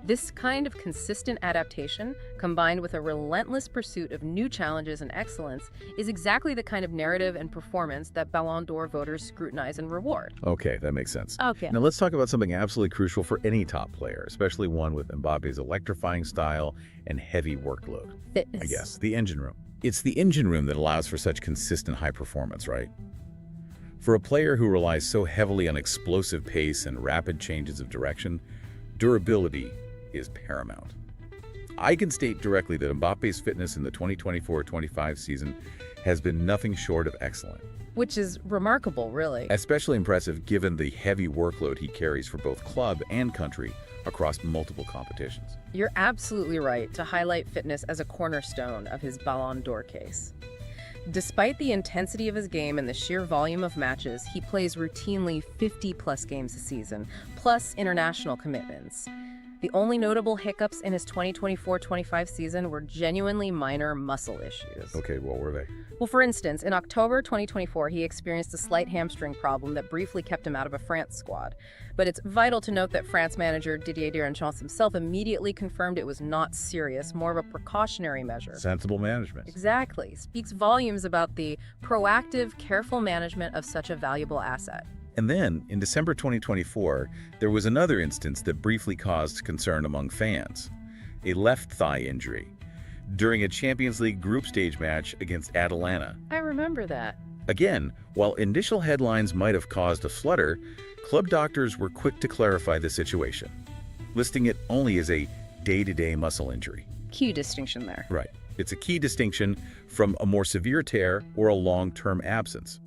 This kind of consistent adaptation, combined with a relentless pursuit of new challenges and excellence, is exactly the kind of narrative and performance that Ballon d'Or voters scrutinize and reward. Okay, that makes sense. Okay. Now let's talk about something absolutely crucial for any top player, especially one with Mbappe's electrifying style and heavy workload. Fitness. I guess, the engine room. It's the engine room that allows for such consistent high performance, right? For a player who relies so heavily on explosive pace and rapid changes of direction, durability is paramount. I can state directly that Mbappe's fitness in the 2024-25 season has been nothing short of excellent. Which is remarkable, really. Especially impressive given the heavy workload he carries for both club and country across multiple competitions. You're absolutely right to highlight fitness as a cornerstone of his Ballon d'Or case. Despite the intensity of his game and the sheer volume of matches, he plays routinely 50-plus games a season, plus international commitments. The only notable hiccups in his 2024-25 season were genuinely minor muscle issues. Okay, what were they? Well, for instance, in October 2024, he experienced a slight hamstring problem that briefly kept him out of a France squad. But it's vital to note that France manager Didier Deschamps himself immediately confirmed it was not serious, more of a precautionary measure. Sensible management. Exactly. Speaks volumes about the proactive, careful management of such a valuable asset. And then, in December 2024, there was another instance that briefly caused concern among fans. A left thigh injury during a Champions League group stage match against Atalanta. I remember that. Again, while initial headlines might have caused a flutter, club doctors were quick to clarify the situation, listing it only as a day-to-day muscle injury. Key distinction there. Right. It's a key distinction from a more severe tear or a long-term absence.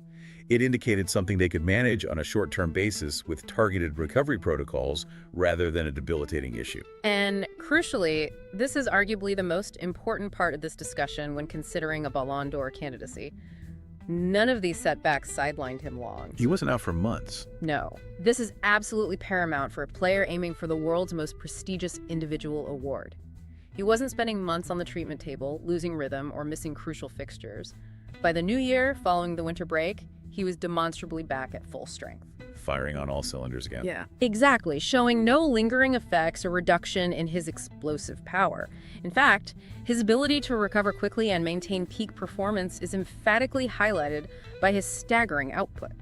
It indicated something they could manage on a short-term basis with targeted recovery protocols rather than a debilitating issue. And crucially, this is arguably the most important part of this discussion when considering a Ballon d'Or candidacy. None of these setbacks sidelined him long. He wasn't out for months. No. This is absolutely paramount for a player aiming for the world's most prestigious individual award. He wasn't spending months on the treatment table, losing rhythm, or missing crucial fixtures. By the new year, following the winter break, he was demonstrably back at full strength. Firing on all cylinders again. Yeah. Exactly, showing no lingering effects or reduction in his explosive power. In fact, his ability to recover quickly and maintain peak performance is emphatically highlighted by his staggering output.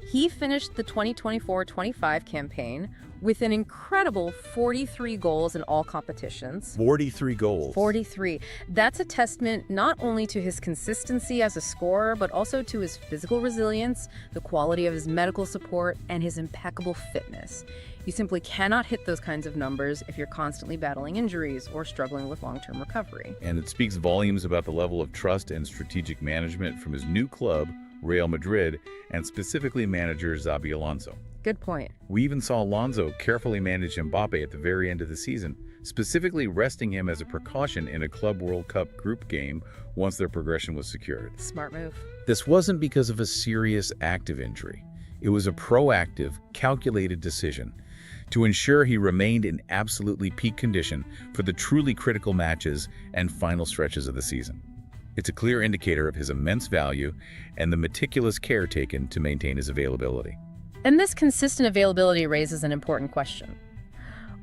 He finished the 2024-25 campaign with an incredible 43 goals in all competitions. 43 goals. 43. That's a testament not only to his consistency as a scorer, but also to his physical resilience, the quality of his medical support, and his impeccable fitness. You simply cannot hit those kinds of numbers if you're constantly battling injuries or struggling with long-term recovery. And it speaks volumes about the level of trust and strategic management from his new club, Real Madrid, and specifically manager Xabi Alonso. Good point. We even saw Alonso carefully manage Mbappe at the very end of the season, specifically resting him as a precaution in a Club World Cup group game once their progression was secured. Smart move. This wasn't because of a serious active injury. It was a proactive, calculated decision to ensure he remained in absolutely peak condition for the truly critical matches and final stretches of the season. It's a clear indicator of his immense value and the meticulous care taken to maintain his availability. And this consistent availability raises an important question.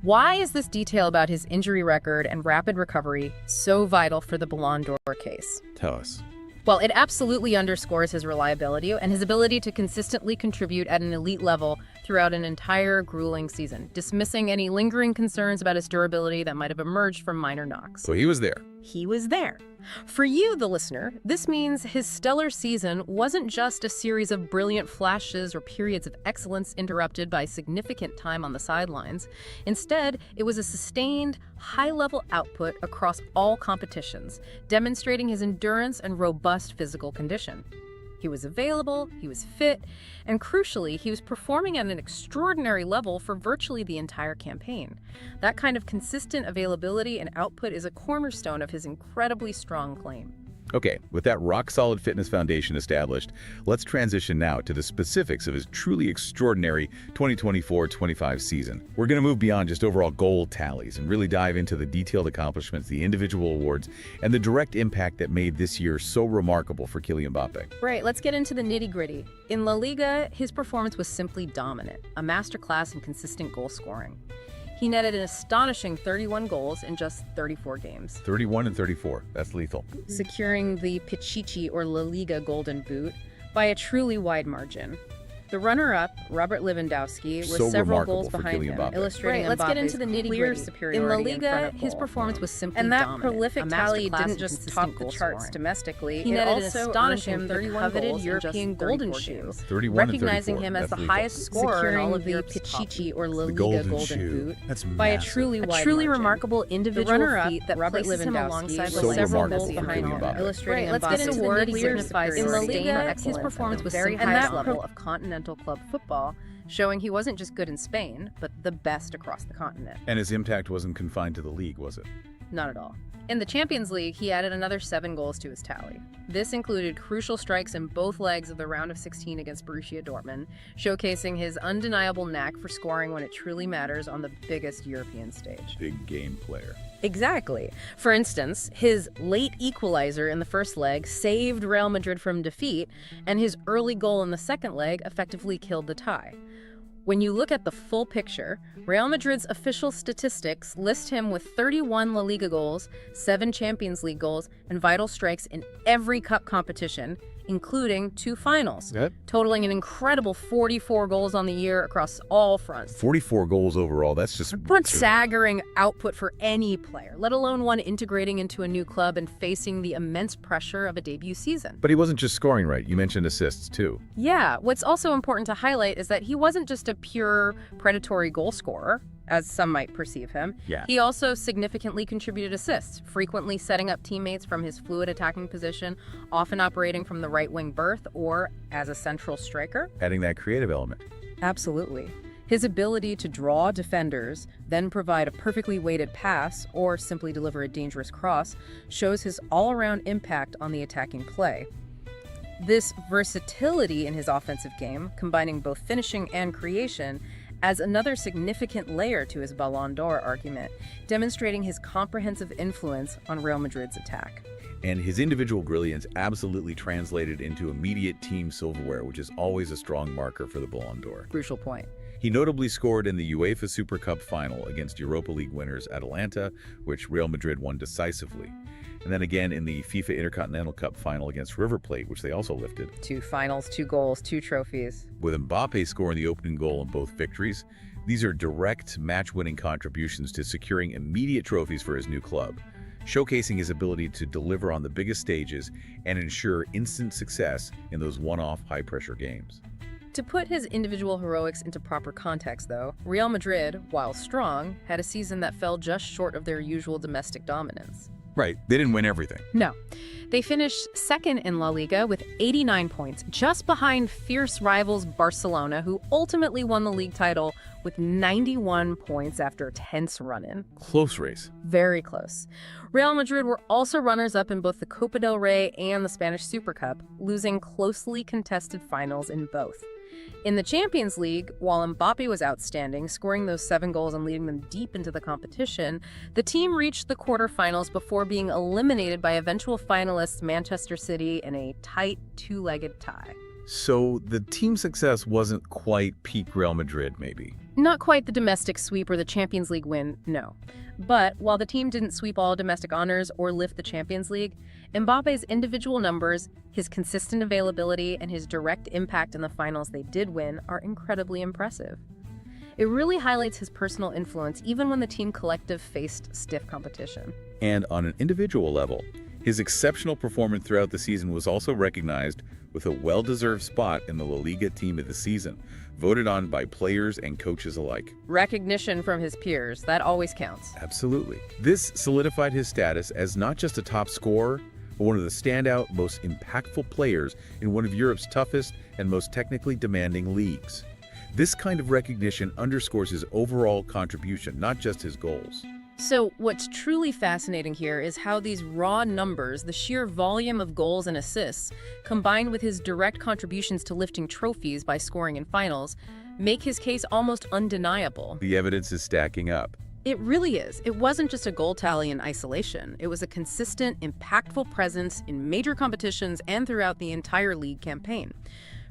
Why is this detail about his injury record and rapid recovery so vital for the Ballon d'Or case? Tell us. Well, it absolutely underscores his reliability and his ability to consistently contribute at an elite level throughout an entire grueling season, dismissing any lingering concerns about his durability that might have emerged from minor knocks. So he was there. He was there. For you, the listener, this means his stellar season wasn't just a series of brilliant flashes or periods of excellence interrupted by significant time on the sidelines. Instead, it was a sustained, high-level output across all competitions, demonstrating his endurance and robust physical condition. He was available, he was fit, and crucially, he was performing at an extraordinary level for virtually the entire campaign. That kind of consistent availability and output is a cornerstone of his incredibly strong claim. Okay, with that rock-solid fitness foundation established, let's transition now to the specifics of his truly extraordinary 2024-25 season. We're going to move beyond just overall goal tallies and really dive into the detailed accomplishments, the individual awards, and the direct impact that made this year so remarkable for Kylian Mbappe. Right, let's get into the nitty-gritty. In La Liga, his performance was simply dominant, a masterclass in consistent goal scoring. He netted an astonishing 31 goals in just 34 games. 31 and 34. That's lethal. Securing the Pichichi or La Liga Golden Boot by a truly wide margin. The runner-up, Robert Lewandowski, was So several remarkable goals for behind Kylian him, Mbappe. illustrating Let's get into the Mbappe's nitty-gritty. clear superiority In La Liga, front of his goal. performance was simply And that dominant, prolific a tally masterclass didn't in just top consistent the goal charts scoring. domestically. He It netted an also astonishing earned him the 31 coveted goals in European just Golden 34 Shoe, games. 31 and recognizing 34. him as That's the lethal. highest scorer in all of Securing the the Pichichi or La The Liga Golden Golden Shoe. Boot That's by a massive. truly A wide truly margin. remarkable The individual runner-up feat that Robert places him Lewandowski alongside was So the several remarkable goals for behind Kylian him, Mbappe. illustrating Right, let's get Mbappe's into the award nitty-gritty. signifies In La sustained Liga, his excellence at performance the was very simply highest dominant. level of continental club football, showing he wasn't just good in Spain, but the best across the continent. And his impact wasn't confined to the league, was it? Not at all. In the Champions League, he added another 7 goals to his tally. This included crucial strikes in both legs of the round of 16 against Borussia Dortmund, showcasing his undeniable knack for scoring when it truly matters on the biggest European stage. Big game player. Exactly. For instance, his late equalizer in the first leg saved Real Madrid from defeat, and his early goal in the second leg effectively killed the tie. When you look at the full picture, Real Madrid's official statistics list him with 31 La Liga goals, 7 Champions League goals, and vital strikes in every cup competition, including 2 finals, totaling an incredible 44 goals on the year across all fronts. 44 goals overall. That's just Staggering output for any player, let alone one integrating into a new club and facing the immense pressure of a debut season. But he wasn't just scoring right. You mentioned assists, too. Yeah, what's also important to highlight is that he wasn't just a pure predatory goal scorer. as some might perceive him. Yeah. He also significantly contributed assists, frequently setting up teammates from his fluid attacking position, often operating from the right wing berth or as a central striker. Adding that creative element. Absolutely. His ability to draw defenders, then provide a perfectly weighted pass, or simply deliver a dangerous cross, shows his all-around impact on the attacking play. This versatility in his offensive game, combining both finishing and creation, adds another significant layer to his Ballon d'Or argument, demonstrating his comprehensive influence on Real Madrid's attack. And his individual brilliance absolutely translated into immediate team silverware, which is always a strong marker for the Ballon d'Or. Crucial point. He notably scored in the UEFA Super Cup final against Europa League winners Atalanta, which Real Madrid won decisively. And then again in the FIFA Intercontinental Cup final against River Plate, which they also lifted. 2 finals, 2 goals, 2 trophies. With Mbappe scoring the opening goal in both victories, these are direct match-winning contributions to securing immediate trophies for his new club, showcasing his ability to deliver on the biggest stages and ensure instant success in those one-off high-pressure games. To put his individual heroics into proper context, though, Real Madrid, while strong, had a season that fell just short of their usual domestic dominance. Right, they didn't win everything. No. They finished second in La Liga with 89 points, just behind fierce rivals Barcelona, who ultimately won the league title with 91 points after a tense run-in. Close race. Very close. Real Madrid were also runners-up in both the Copa del Rey and the Spanish Super Cup, losing closely contested finals in both. In the Champions League, while Mbappe was outstanding, scoring those 7 goals and leading them deep into the competition, the team reached the quarterfinals before being eliminated by eventual finalists Manchester City in a tight 2-legged tie. So the team success wasn't quite peak Real Madrid, maybe. Not quite the domestic sweep or the Champions League win, no. But while the team didn't sweep all domestic honors or lift the Champions League, Mbappe's individual numbers, his consistent availability, and his direct impact in the finals they did win are incredibly impressive. It really highlights his personal influence even when the team collective faced stiff competition. And on an individual level, his exceptional performance throughout the season was also recognized with a well-deserved spot in the La Liga Team of the Season, voted on by players and coaches alike. Recognition from his peers, that always counts. Absolutely. This solidified his status as not just a top scorer, but one of the standout, most impactful players in one of Europe's toughest and most technically demanding leagues. This kind of recognition underscores his overall contribution, not just his goals. So what's truly fascinating here is how these raw numbers, the sheer volume of goals and assists, combined with his direct contributions to lifting trophies by scoring in finals, make his case almost undeniable. The evidence is stacking up. It really is. It wasn't just a goal tally in isolation. It was a consistent, impactful presence in major competitions and throughout the entire league campaign.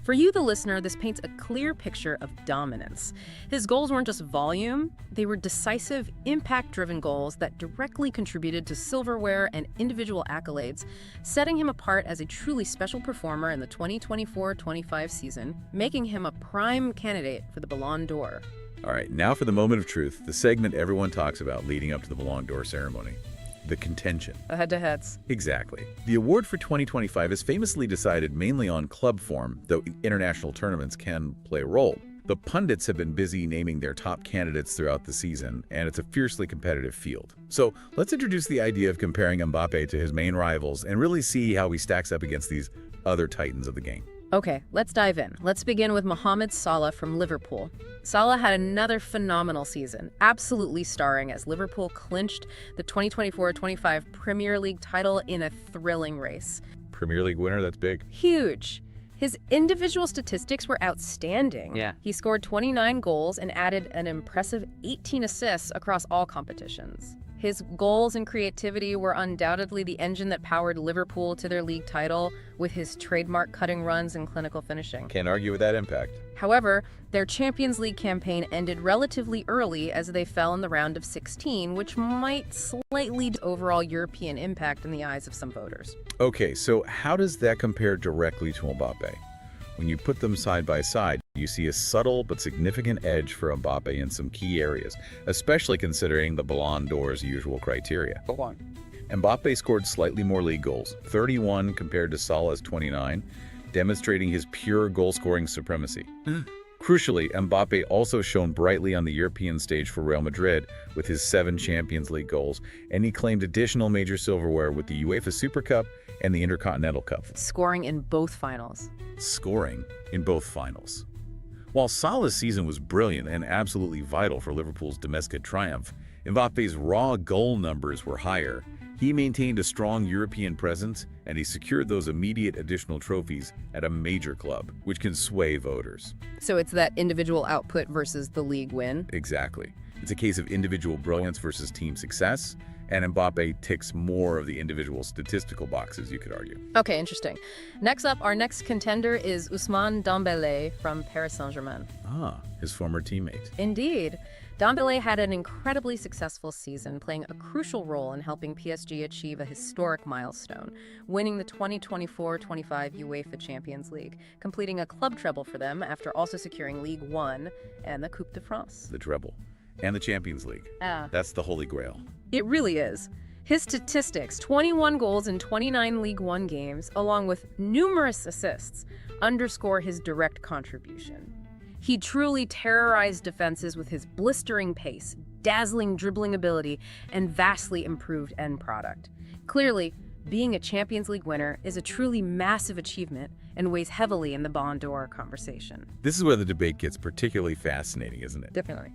For you, the listener, this paints a clear picture of dominance. His goals weren't just volume, they were decisive, impact-driven goals that directly contributed to silverware and individual accolades, setting him apart as a truly special performer in the 2024-25 season, making him a prime candidate for the Ballon d'Or. All right, now for the moment of truth, the segment everyone talks about leading up to the Ballon d'Or ceremony. The contention. The head-to-heads. Exactly. The award for 2025 is famously decided mainly on club form, though international tournaments can play a role. The pundits have been busy naming their top candidates throughout the season, and it's a fiercely competitive field. So let's introduce the idea of comparing Mbappe to his main rivals and really see how he stacks up against these other titans of the game. Okay, let's dive in. Let's begin with Mohamed Salah from Liverpool. Salah had another phenomenal season, absolutely starring as Liverpool clinched the 2024-25 Premier League title in a thrilling race. Premier League winner, that's big. Huge. His individual statistics were outstanding. Yeah. He scored 29 goals and added an impressive 18 assists across all competitions. His goals and creativity were undoubtedly the engine that powered Liverpool to their league title with his trademark cutting runs and clinical finishing. Can't argue with that impact. However, their Champions League campaign ended relatively early as they fell in the round of 16, which might slightly overall European impact in the eyes of some voters. Okay, so how does that compare directly to Mbappe? When you put them side by side, you see a subtle but significant edge for Mbappe in some key areas, especially considering the Ballon d'Or's usual criteria. Go on. Mbappe scored slightly more league goals, 31 compared to Salah's 29, demonstrating his pure goal-scoring supremacy. Crucially, Mbappe also shone brightly on the European stage for Real Madrid with his 7 Champions League goals, and he claimed additional major silverware with the UEFA Super Cup and the Intercontinental Cup. Scoring in both finals. While Salah's season was brilliant and absolutely vital for Liverpool's domestic triumph, Mbappe's raw goal numbers were higher. He maintained a strong European presence, and he secured those immediate additional trophies at a major club, which can sway voters. So it's that individual output versus the league win? Exactly. It's a case of individual brilliance versus team success, and Mbappe ticks more of the individual statistical boxes, you could argue. Okay, interesting. Next up, our next contender is Ousmane Dembélé from Paris Saint-Germain. His former teammate. Indeed. Dembélé had an incredibly successful season, playing a crucial role in helping PSG achieve a historic milestone, winning the 2024-25 UEFA Champions League, completing a club treble for them after also securing Ligue 1 and the Coupe de France. The treble. And the Champions League. That's the holy grail. It really is. His statistics, 21 goals in 29 League 1 games, along with numerous assists, underscore his direct contribution. He truly terrorized defenses with his blistering pace, dazzling dribbling ability, and vastly improved end product. Clearly, being a Champions League winner is a truly massive achievement and weighs heavily in the Ballon d'Or conversation. This is where the debate gets particularly fascinating, isn't it? Definitely.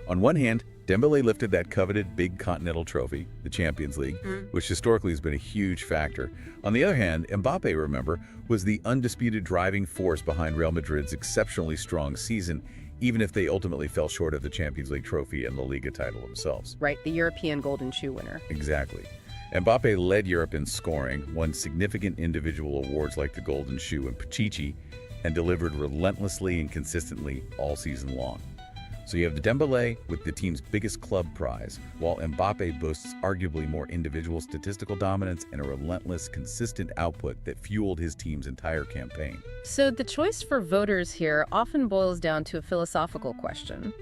On one hand, Dembélé lifted that coveted big continental trophy, the Champions League, which historically has been a huge factor. On the other hand, Mbappe, remember, was the undisputed driving force behind Real Madrid's exceptionally strong season, even if they ultimately fell short of the Champions League trophy and La Liga title themselves. Right, the European Golden Shoe winner. Exactly. Mbappe led Europe in scoring, won significant individual awards like the Golden Shoe and Pichichi, and delivered relentlessly and consistently all season long. So you have the Dembélé with the team's biggest club prize, while Mbappe boasts arguably more individual statistical dominance and a relentless, consistent output that fueled his team's entire campaign. So the choice for voters here often boils down to a philosophical question.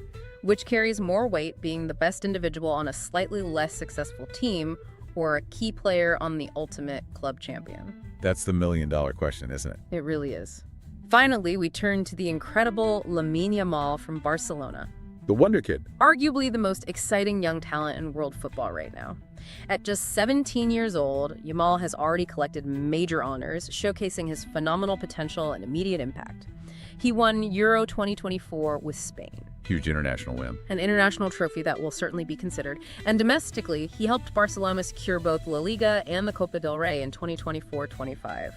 Which carries more weight, being the best individual on a slightly less successful team or a key player on the ultimate club champion? That's the million-dollar question, isn't it? It really is. Finally, we turn to the incredible Lamine Yamal from Barcelona. The Wonder Kid. Arguably the most exciting young talent in world football right now. At just 17 years old, Yamal has already collected major honors, showcasing his phenomenal potential and immediate impact. He won Euro 2024 with Spain. Huge international win. An international trophy that will certainly be considered. And domestically, he helped Barcelona secure both La Liga and the Copa del Rey in 2024-25.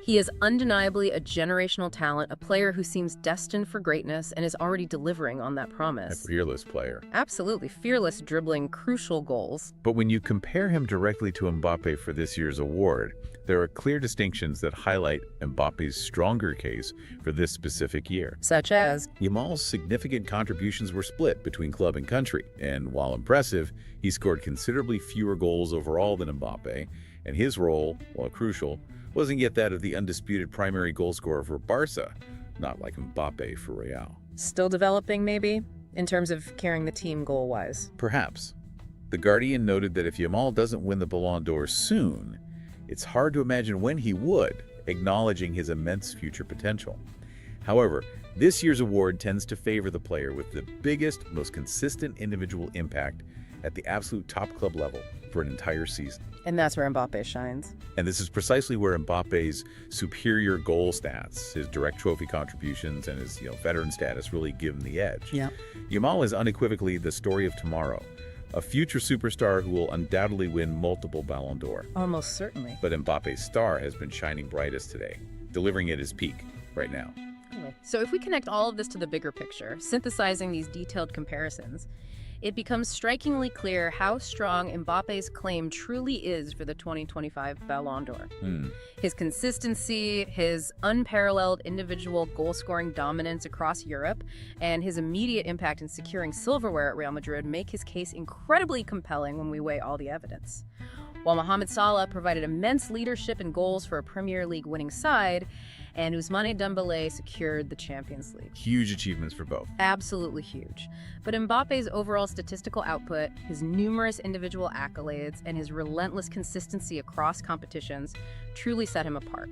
He is undeniably a generational talent, a player who seems destined for greatness and is already delivering on that promise. A fearless player. Absolutely. Fearless, dribbling crucial goals. But when you compare him directly to Mbappe for this year's award, there are clear distinctions that highlight Mbappe's stronger case for this specific year. Such as? Yamal's significant contributions were split between club and country, and while impressive, he scored considerably fewer goals overall than Mbappe, and his role, while crucial, wasn't yet that of the undisputed primary goal scorer for Barca, not like Mbappe for Real. Still developing, maybe, in terms of carrying the team goal-wise? Perhaps. The Guardian noted that if Yamal doesn't win the Ballon d'Or soon, it's hard to imagine when he would, acknowledging his immense future potential. However, this year's award tends to favor the player with the biggest, most consistent individual impact at the absolute top club level for an entire season. And that's where Mbappe shines. And this is precisely where Mbappe's superior goal stats, his direct trophy contributions, and his veteran status really give him the edge. Yeah. Yamal is unequivocally the story of tomorrow, a future superstar who will undoubtedly win multiple Ballon d'Or. Almost certainly. But Mbappe's star has been shining brightest today, delivering at his peak right now. So if we connect all of this to the bigger picture, synthesizing these detailed comparisons, it becomes strikingly clear how strong Mbappe's claim truly is for the 2025 Ballon d'Or. His consistency, his unparalleled individual goal-scoring dominance across Europe, and his immediate impact in securing silverware at Real Madrid make his case incredibly compelling when we weigh all the evidence. While Mohamed Salah provided immense leadership and goals for a Premier League winning side, and Ousmane Dembélé secured the Champions League. Huge achievements for both. Absolutely huge. But Mbappe's overall statistical output, his numerous individual accolades, and his relentless consistency across competitions truly set him apart.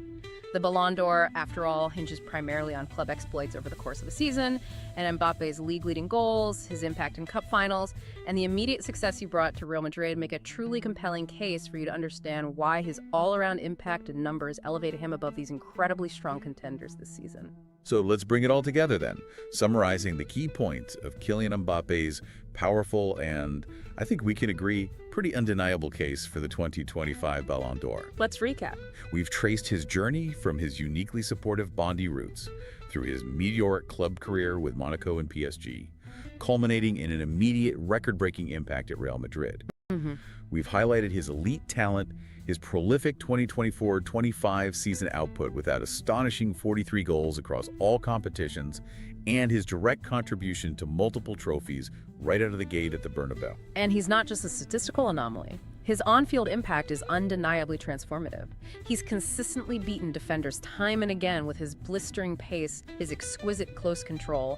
The Ballon d'Or, after all, hinges primarily on club exploits over the course of a season, and Mbappe's league-leading goals, his impact in cup finals, and the immediate success he brought to Real Madrid make a truly compelling case for you to understand why his all-around impact and numbers elevated him above these incredibly strong contenders this season. So let's bring it all together then, summarizing the key points of Kylian Mbappe's powerful and, I think we can agree, pretty undeniable case for the 2025 Ballon d'Or. Let's recap. We've traced his journey from his uniquely supportive Bondi roots through his meteoric club career with Monaco and PSG, culminating in an immediate record-breaking impact at Real Madrid. We've highlighted his elite talent, his prolific 2024-25 season output with that astonishing 43 goals across all competitions, and his direct contribution to multiple trophies right out of the gate at the Bernabeu. And he's not just a statistical anomaly. His on-field impact is undeniably transformative. He's consistently beaten defenders time and again with his blistering pace, his exquisite close control,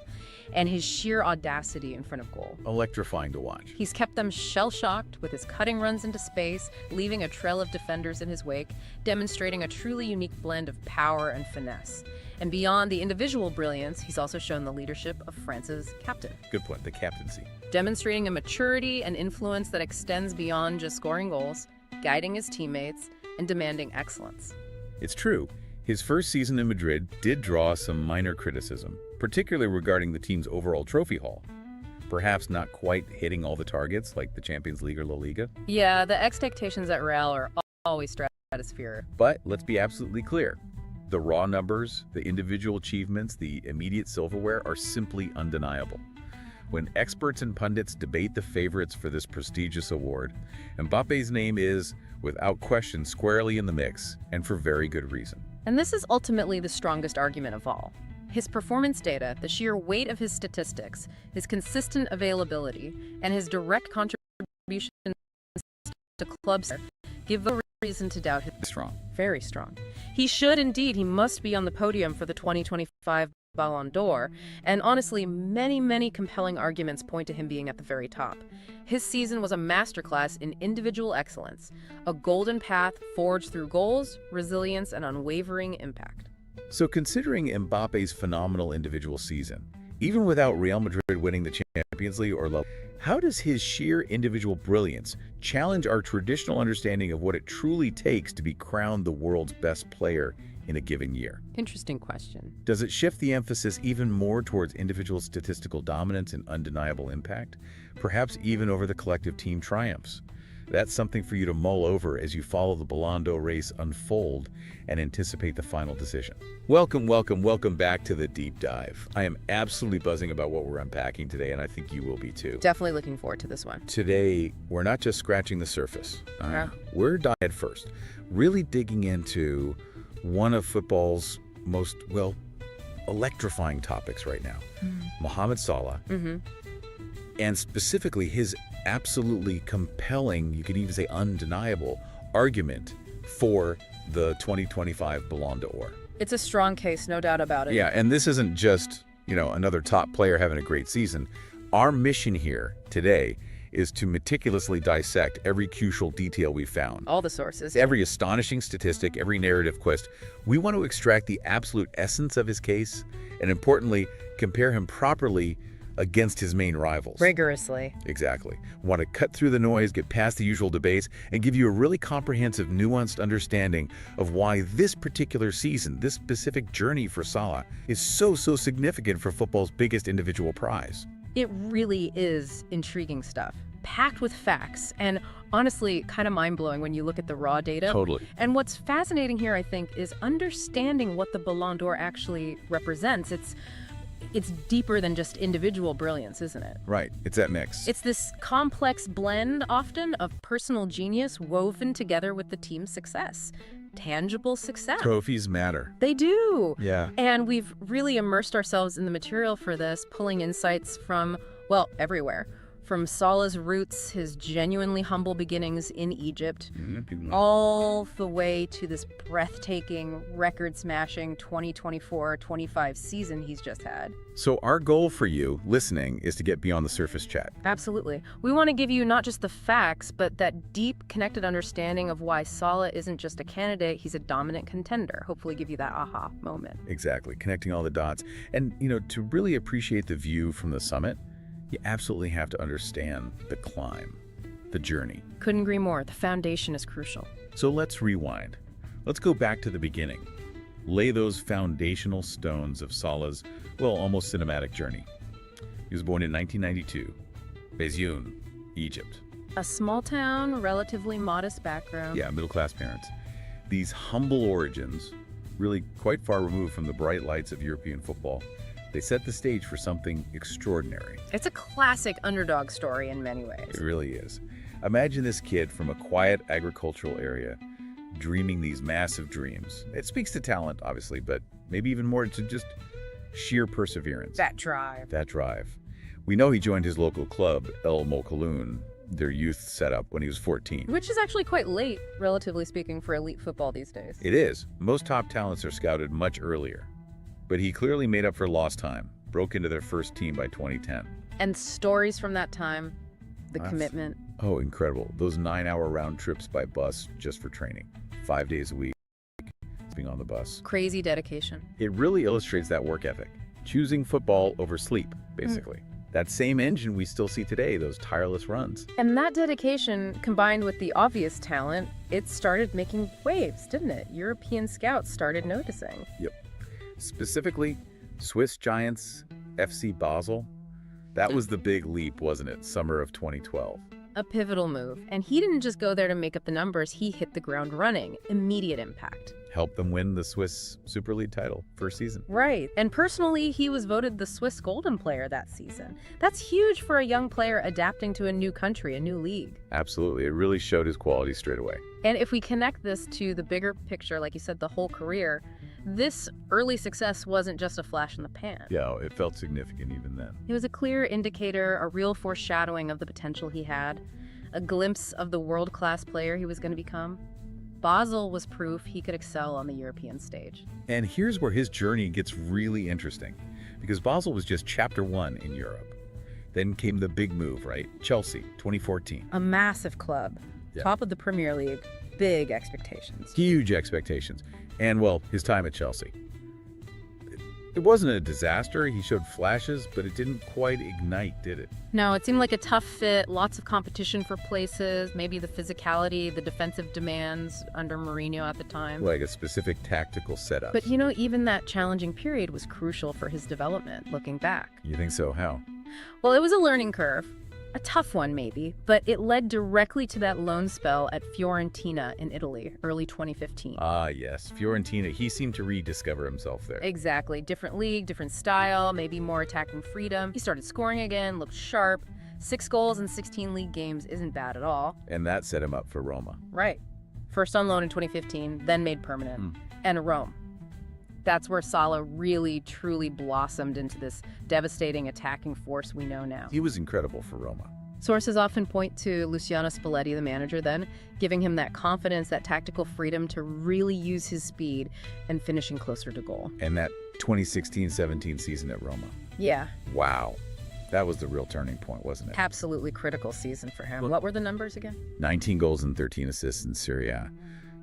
and his sheer audacity in front of goal. Electrifying to watch. He's kept them shell-shocked with his cutting runs into space, leaving a trail of defenders in his wake, demonstrating a truly unique blend of power and finesse. And beyond the individual brilliance, he's also shown the leadership of France's captain. Good point, the captaincy. Demonstrating a maturity and influence that extends beyond just scoring goals, guiding his teammates, and demanding excellence. It's true, his first season in Madrid did draw some minor criticism, particularly regarding the team's overall trophy haul. Perhaps not quite hitting all the targets like the Champions League or La Liga. Yeah, the expectations at Real are always stratospheric. But let's be absolutely clear. The raw numbers, the individual achievements, the immediate silverware are simply undeniable. When experts and pundits debate the favorites for this prestigious award, Mbappe's name is, without question, squarely in the mix, and for very good reason. And this is ultimately the strongest argument of all. His performance data, the sheer weight of his statistics, his consistent availability, and his direct contributions to clubs give no reason to doubt his Strong. very strong. He must be on the podium for the 2025 Ballon d'Or, and honestly, many compelling arguments point to him being at the very top. His season was a masterclass in individual excellence, a golden path forged through goals, resilience, and unwavering impact. So considering Mbappe's phenomenal individual season, even without Real Madrid winning the Champions League or La Liga, how does his sheer individual brilliance challenge our traditional understanding of what it truly takes to be crowned the world's best player in a given year? Interesting question. Does it shift the emphasis even more towards individual statistical dominance and undeniable impact, perhaps even over the collective team triumphs? That's something for you to mull over as you follow the Ballon d'Or race unfold and anticipate the final decision. Welcome back to The Deep Dive. I am absolutely buzzing about what we're unpacking today, and I think you will be too. Definitely looking forward to this one. Today, we're not just scratching the surface. We're diving head first, really digging into one of football's most, electrifying topics right now, Mohamed Salah, and specifically his absolutely compelling, you could even say undeniable, argument for the 2025 Ballon d'Or. It's a strong case, no doubt about it. Yeah, and this isn't just, another top player having a great season. Our mission here today is to meticulously dissect every crucial detail we found. All the sources. Every astonishing statistic, every narrative quest. We want to extract the absolute essence of his case, and importantly, compare him properly against his main rivals. Rigorously. Exactly. We want to cut through the noise, get past the usual debates, and give you a really comprehensive, nuanced understanding of why this particular season, this specific journey for Salah, is so significant for football's biggest individual prize. It really is intriguing stuff, packed with facts, and honestly, kind of mind-blowing when you look at the raw data. Totally. And what's fascinating here, I think, is understanding what the Ballon d'Or actually represents. It's deeper than just individual brilliance, isn't it? Right. It's that mix. It's this complex blend, often, of personal genius woven together with the team's success. Tangible success. Trophies matter. They do. Yeah. And we've really immersed ourselves in the material for this, pulling insights from, everywhere. From Salah's roots, his genuinely humble beginnings in Egypt, People know. all the way to this breathtaking, record-smashing 2024-25 season he's just had. So our goal for you, listening, is to get beyond the surface chat. Absolutely. We want to give you not just the facts, but that deep, connected understanding of why Salah isn't just a candidate, he's a dominant contender. Hopefully give you that aha moment. Exactly, connecting all the dots. And, to really appreciate the view from the summit, you absolutely have to understand the climb, the journey. Couldn't agree more. The foundation is crucial. So let's rewind. Let's go back to the beginning. Lay those foundational stones of Salah's, almost cinematic journey. He was born in 1992, Ballon, Egypt. A small town, relatively modest background. Yeah, middle-class parents. These humble origins, really quite far removed from the bright lights of European football, they set the stage for something extraordinary. It's a classic underdog story in many ways. It really is. Imagine this kid from a quiet agricultural area dreaming these massive dreams. It speaks to talent, obviously, but maybe even more to just sheer perseverance. That drive. That drive. We know he joined his local club, El Mokhaloun, their youth setup, when he was 14. Which is actually quite late, relatively speaking, for elite football these days. It is. Most top talents are scouted much earlier. But he clearly made up for lost time, broke into their first team by 2010. And stories from that time, the commitment. Oh, incredible. Those 9-hour round trips by bus just for training. 5 days a week, being on the bus. Crazy dedication. It really illustrates that work ethic. Choosing football over sleep, basically. That same engine we still see today, those tireless runs. And that dedication, combined with the obvious talent, it started making waves, didn't it? European scouts started noticing. Yep. Specifically, Swiss Giants FC Basel. That was the big leap, wasn't it? Summer of 2012. A pivotal move. And he didn't just go there to make up the numbers, he hit the ground running. Immediate impact. Helped them win the Swiss Super League title first season. Right. And personally, he was voted the Swiss Golden Player that season. That's huge for a young player adapting to a new country, a new league. Absolutely. It really showed his quality straight away. And if we connect this to the bigger picture, like you said, the whole career, this early success wasn't just a flash in the pan. Yeah, it felt significant even then. It was a clear indicator, a real foreshadowing of the potential he had, a glimpse of the world-class player he was going to become. Basel was proof he could excel on the European stage. And here's where his journey gets really interesting, because Basel was just chapter 1 in Europe. Then came the big move, right? Chelsea, 2014. A massive club, top of the Premier League, big expectations. Huge expectations. And, his time at Chelsea. It wasn't a disaster. He showed flashes, but it didn't quite ignite, did it? No, it seemed like a tough fit, lots of competition for places, maybe the physicality, the defensive demands under Mourinho at the time. Like a specific tactical setup. But even that challenging period was crucial for his development, looking back. You think so? How? Well, it was a learning curve. A tough one, maybe, but it led directly to that loan spell at Fiorentina in Italy, early 2015. Ah, yes. Fiorentina, he seemed to rediscover himself there. Exactly. Different league, different style, maybe more attacking freedom. He started scoring again, looked sharp. 6 goals in 16 league games isn't bad at all. And that set him up for Roma. Right. First on loan in 2015, then made permanent. And Rome. That's where Salah really, truly blossomed into this devastating attacking force we know now. He was incredible for Roma. Sources often point to Luciano Spalletti, the manager then, giving him that confidence, that tactical freedom to really use his speed and finishing closer to goal. And that 2016-17 season at Roma. Yeah. Wow. That was the real turning point, wasn't it? Absolutely critical season for him. What were the numbers again? 19 goals and 13 assists in Serie A.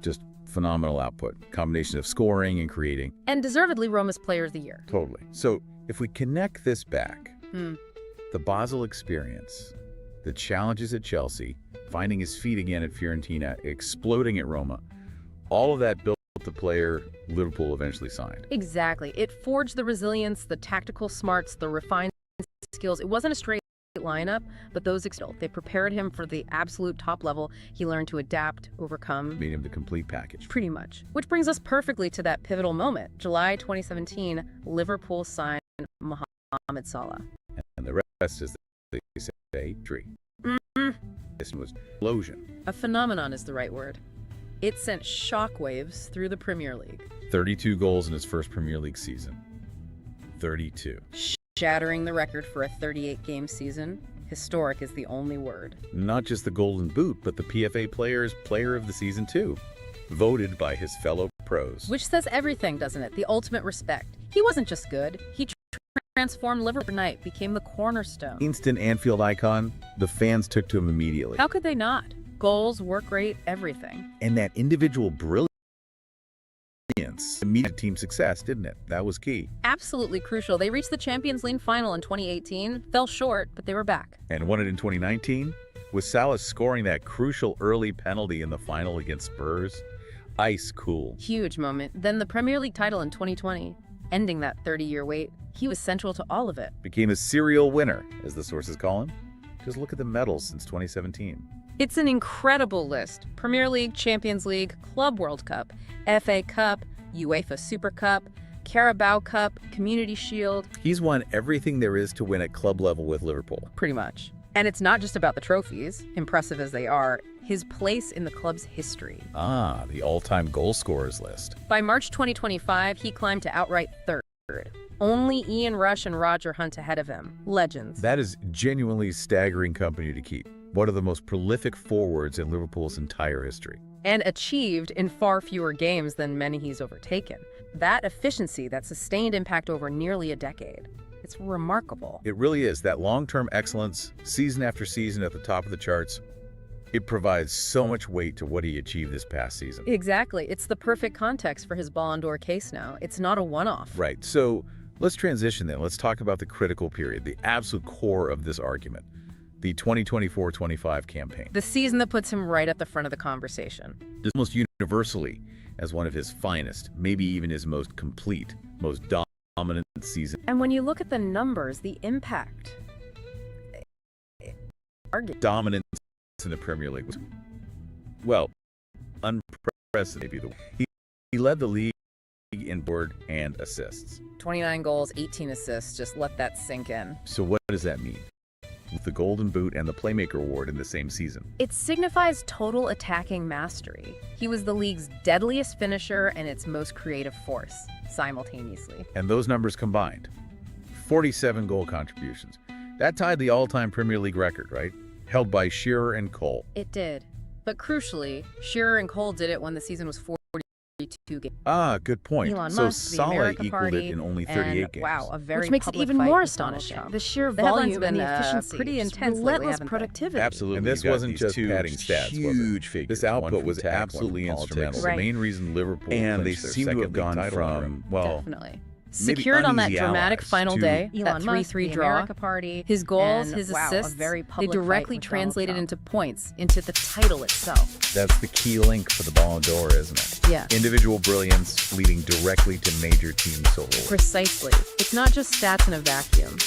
Just phenomenal output. Combination of scoring and creating. And deservedly Roma's Player of the Year. Totally. So if we connect this back, the Basel experience, the challenges at Chelsea, finding his feet again at Fiorentina, exploding at Roma, all of that built the player Liverpool eventually signed. Exactly. It forged the resilience, the tactical smarts, the refined skills. It wasn't a straight lineup, but those they prepared him for the absolute top level. He learned to adapt, overcome. Made him the complete package. Pretty much. Which brings us perfectly to that pivotal moment. July 2017, Liverpool signed Mohamed Salah. And the rest is, they say, tree. This was an explosion. A phenomenon is the right word. It sent shockwaves through the Premier League. 32 goals in his first Premier League season. 32. Shattering the record for a 38-game season. Historic is the only word. Not just the Golden Boot, but the PFA Players Player of the Season too, voted by his fellow pros. Which says everything, doesn't it? The ultimate respect. He wasn't just good. He transformed Liverpool overnight, became the cornerstone. Instant Anfield icon, the fans took to him immediately. How could they not? Goals, work rate, everything. And that individual brilliance immediate team success, didn't it? That was key. Absolutely crucial. They reached the Champions League final in 2018, fell short, but they were back. And won it in 2019, with Salah scoring that crucial early penalty in the final against Spurs. Ice cool. Huge moment. Then the Premier League title in 2020, ending that 30-year wait. He was central to all of it. Became a serial winner, as the sources call him. Just look at the medals since 2017. It's an incredible list. Premier League, Champions League, Club World Cup, FA Cup, UEFA Super Cup, Carabao Cup, Community Shield. He's won everything there is to win at club level with Liverpool. Pretty much. And it's not just about the trophies, impressive as they are, his place in the club's history. Ah, the all-time goal scorers list. By March 2025, he climbed to outright third. Only Ian Rush and Roger Hunt ahead of him. Legends. That is genuinely staggering company to keep. One of the most prolific forwards in Liverpool's entire history. And achieved in far fewer games than many he's overtaken. That efficiency, that sustained impact over nearly a decade. It's remarkable. It really is. That long-term excellence, season after season at the top of the charts, it provides so much weight to what he achieved this past season. Exactly. It's the perfect context for his Ballon d'Or case now. It's not a one-off. Right. So let's transition then. Let's talk about the critical period, the absolute core of this argument. The 2024-25 campaign. The season that puts him right at the front of the conversation. Almost universally as one of his finest, maybe even his most complete, most dominant season. And when you look at the numbers, the impact. Dominance in the Premier League was, well, unprecedented. He led the league in board and assists. 29 goals, 18 assists. Just let that sink in. So what does that mean? With the Golden Boot and the Playmaker Award in the same season. It signifies total attacking mastery. He was the league's deadliest finisher and its most creative force, simultaneously. And those numbers combined, 47 goal contributions. That tied the all-time Premier League record, right? Held by Shearer and Cole. It did. But crucially, Shearer and Cole did it when the season was 42 games. Ah, good point. Elon So Musk, the Salah America equaled Party, it in only 38 and, games. Wow, a very Which makes it public even fight more with Donald astonishing. Trump. The sheer The headlines volume have and the been, efficiency. pretty just intense lately, relentless haven't they? productivity. Absolutely. And this You got wasn't these just two padding stats, was it? huge figures. This one output from was tech, one from absolutely politics. instrumental. The Right. main reason Liverpool And they clinched their seem to have second league gone title in a row. from, well, Definitely. maybe Secured on that uneasy dramatic allies final to day, that Elon Musk, 3-3 the draw, America Party, his goals, and, his wow, a assists, very they public directly fight with Donald translated Trump. into points, into the title itself. That's the key link for the Ballon d'Or, isn't it? Yeah. Individual brilliance leading directly to major team soloists. Precisely. It's not just stats in a vacuum.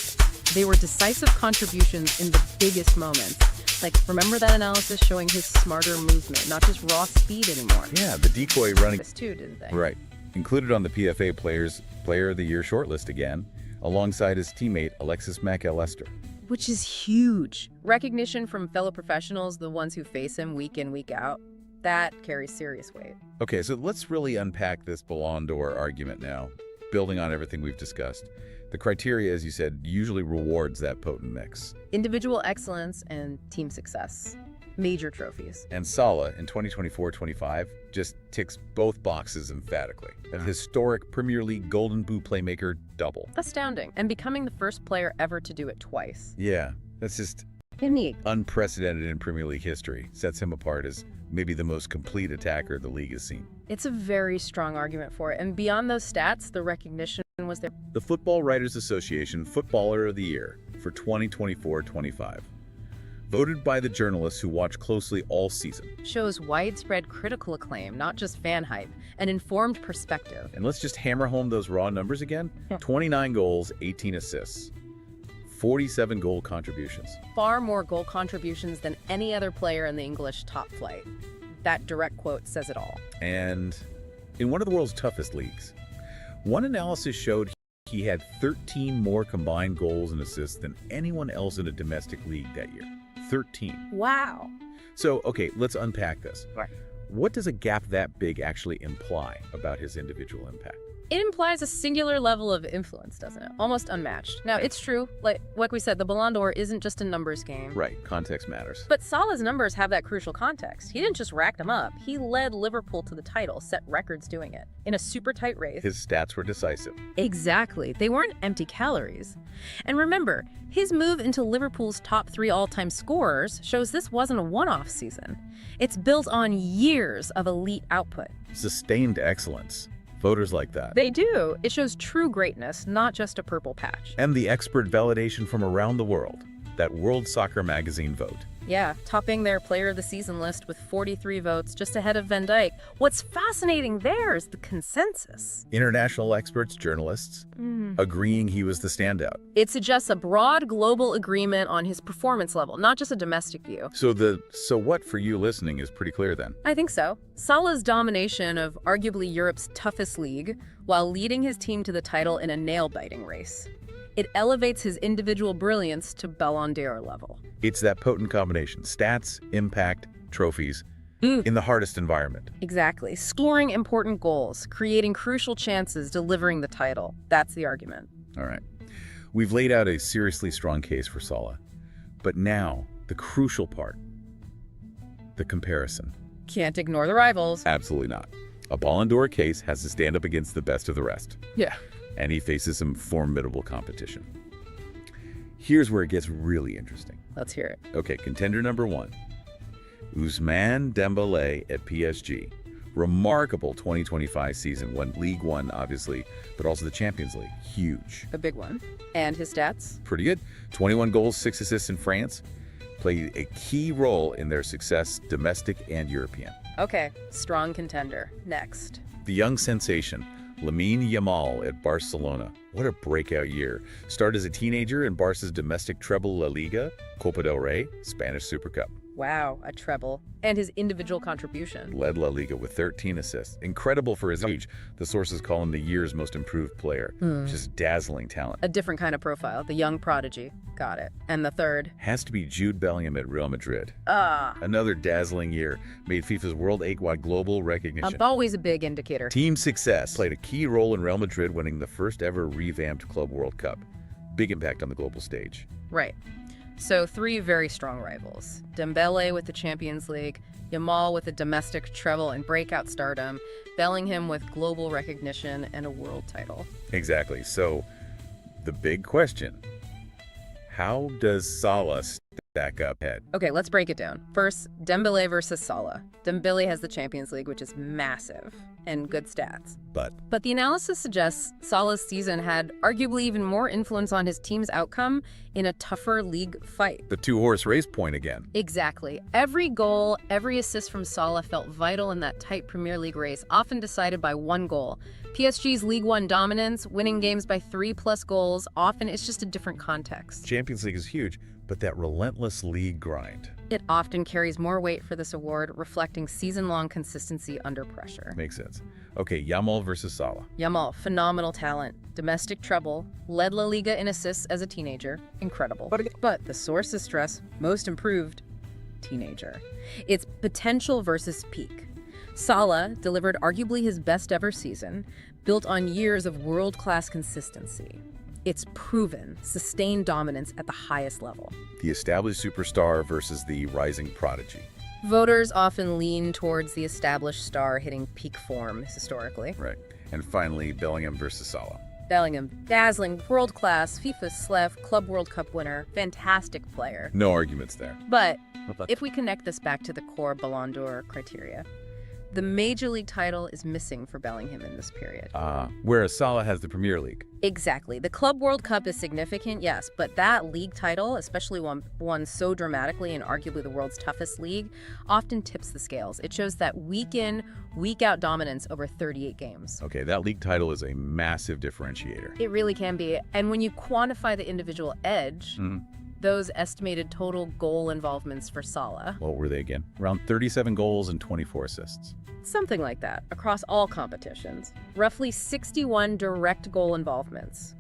They were decisive contributions in the biggest moments. Like, remember that analysis showing his smarter movement, not just raw speed anymore? Yeah, the decoy running. This too, didn't they? Right. Included on the PFA Players Player of the Year shortlist again, alongside his teammate Alexis McAllister. Which is huge. Recognition from fellow professionals, the ones who face him week in, week out, that carries serious weight. Okay, so let's really unpack this Ballon d'Or argument now, building on everything we've discussed. The criteria, as you said, usually rewards that potent mix. Individual excellence and team success. Major trophies. And Salah, in 2024-25, just ticks both boxes emphatically. A historic Premier League Golden Boot playmaker double. Astounding. And becoming the first player ever to do it twice. Yeah, that's just Unique. unprecedented in Premier League history. Sets him apart as maybe the most complete attacker the league has seen. It's a very strong argument for it. And beyond those stats, the recognition was there. The Football Writers Association Footballer of the Year for 2024-25. Voted by the journalists who watch closely all season. Shows widespread critical acclaim, not just fan hype, an informed perspective. And let's just hammer home those raw numbers again. 29 goals, 18 assists. 47 goal contributions. Far more goal contributions than any other player in the English top flight. That direct quote says it all. And in one of the world's toughest leagues. One analysis showed he had 13 more combined goals and assists than anyone else in a domestic league that year. 13. Wow. So, okay, let's unpack this. Right. What does a gap that big actually imply about his individual impact? It implies a singular level of influence, doesn't it? Almost unmatched. Now, it's true, like we said, the Ballon d'Or isn't just a numbers game. Right, context matters. But Salah's numbers have that crucial context. He didn't just rack them up. He led Liverpool to the title, set records doing it, in a super tight race. His stats were decisive. Exactly. They weren't empty calories. And remember, his move into Liverpool's top 3 all-time scorers shows this wasn't a one-off season. It's built on years of elite output. Sustained excellence. Voters like that. They do. It shows true greatness, not just a purple patch. And the expert validation from around the world. That World Soccer Magazine vote. Yeah, topping their Player of the Season list with 43 votes, just ahead of Van Dijk. What's fascinating there is the consensus. International experts, journalists, agreeing he was the standout. It suggests a broad global agreement on his performance level, not just a domestic view. So the so what for you listening is pretty clear then. I think so. Salah's domination of arguably Europe's toughest league, while leading his team to the title in a nail-biting race. It elevates his individual brilliance to Ballon d'Or level. It's that potent combination. Stats, impact, trophies, in the hardest environment. Exactly. Scoring important goals, creating crucial chances, delivering the title. That's the argument. All right. We've laid out a seriously strong case for Salah. But now, the crucial part. The comparison. Can't ignore the rivals. Absolutely not. A Ballon d'Or case has to stand up against the best of the rest. Yeah. And he faces some formidable competition. Here's where it gets really interesting. Let's hear it. Okay, contender number 1. Ousmane Dembélé at PSG. Remarkable 2025 season. Won League One, obviously, but also the Champions League. Huge. A big one. And his stats? Pretty good. 21 goals, 6 assists in France. Played a key role in their success, domestic and European. Okay, strong contender. Next. The young sensation, Lamine Yamal at Barcelona. What a breakout year. Started as a teenager in Barca's domestic treble La Liga, Copa del Rey, Spanish Super Cup. Wow, a treble. And his individual contribution. Led La Liga with 13 assists. Incredible for his age. The sources call him the year's most improved player. Just dazzling talent. A different kind of profile, the young prodigy. Got it. And the third? Has to be Jude Bellingham at Real Madrid. Ah. Another dazzling year. Made FIFA's World 8-wide global recognition. Always a big indicator. Team success. Played a key role in Real Madrid winning the first ever revamped Club World Cup. Big impact on the global stage. Right. So 3 very strong rivals. Dembélé with the Champions League, Yamal with a domestic treble and breakout stardom, Bellingham with global recognition and a world title. Exactly. So the big question, how does Salah stack up head? Okay, let's break it down. First, Dembélé versus Salah. Dembélé has the Champions League, which is massive, and good stats. But the analysis suggests Salah's season had arguably even more influence on his team's outcome in a tougher league fight. the 2-horse race point again. Exactly. Every goal, every assist from Salah felt vital in that tight Premier League race, often decided by one goal. PSG's League One dominance, winning games by 3+ goals, often it's just a different context. Champions League is huge, but that relentless league grind. It often carries more weight for this award, reflecting season-long consistency under pressure. Makes sense. Okay, Yamal versus Salah. Yamal, phenomenal talent. Domestic treble, led La Liga in assists as a teenager. Incredible. But the sources stress, most improved, teenager. It's potential versus peak. Salah delivered arguably his best ever season, built on years of world-class consistency. It's proven, sustained dominance at the highest level. The established superstar versus the rising prodigy. Voters often lean towards the established star hitting peak form historically. Right. And finally, Bellingham versus Salah. Bellingham, dazzling, world-class, FIFA SLEF, Club World Cup winner, fantastic player. No arguments there. But if we connect this back to the core Ballon d'Or criteria, the Major League title is missing for Bellingham in this period. Whereas Salah has the Premier League. Exactly. The Club World Cup is significant, yes, but that league title, especially one won so dramatically in arguably the world's toughest league, often tips the scales. It shows that week in, week out dominance over 38 games. Okay, that league title is a massive differentiator. It really can be. And when you quantify the individual edge, those estimated total goal involvements for Salah. What were they again? Around 37 goals and 24 assists. Something like that, across all competitions. Roughly 61 direct goal involvements.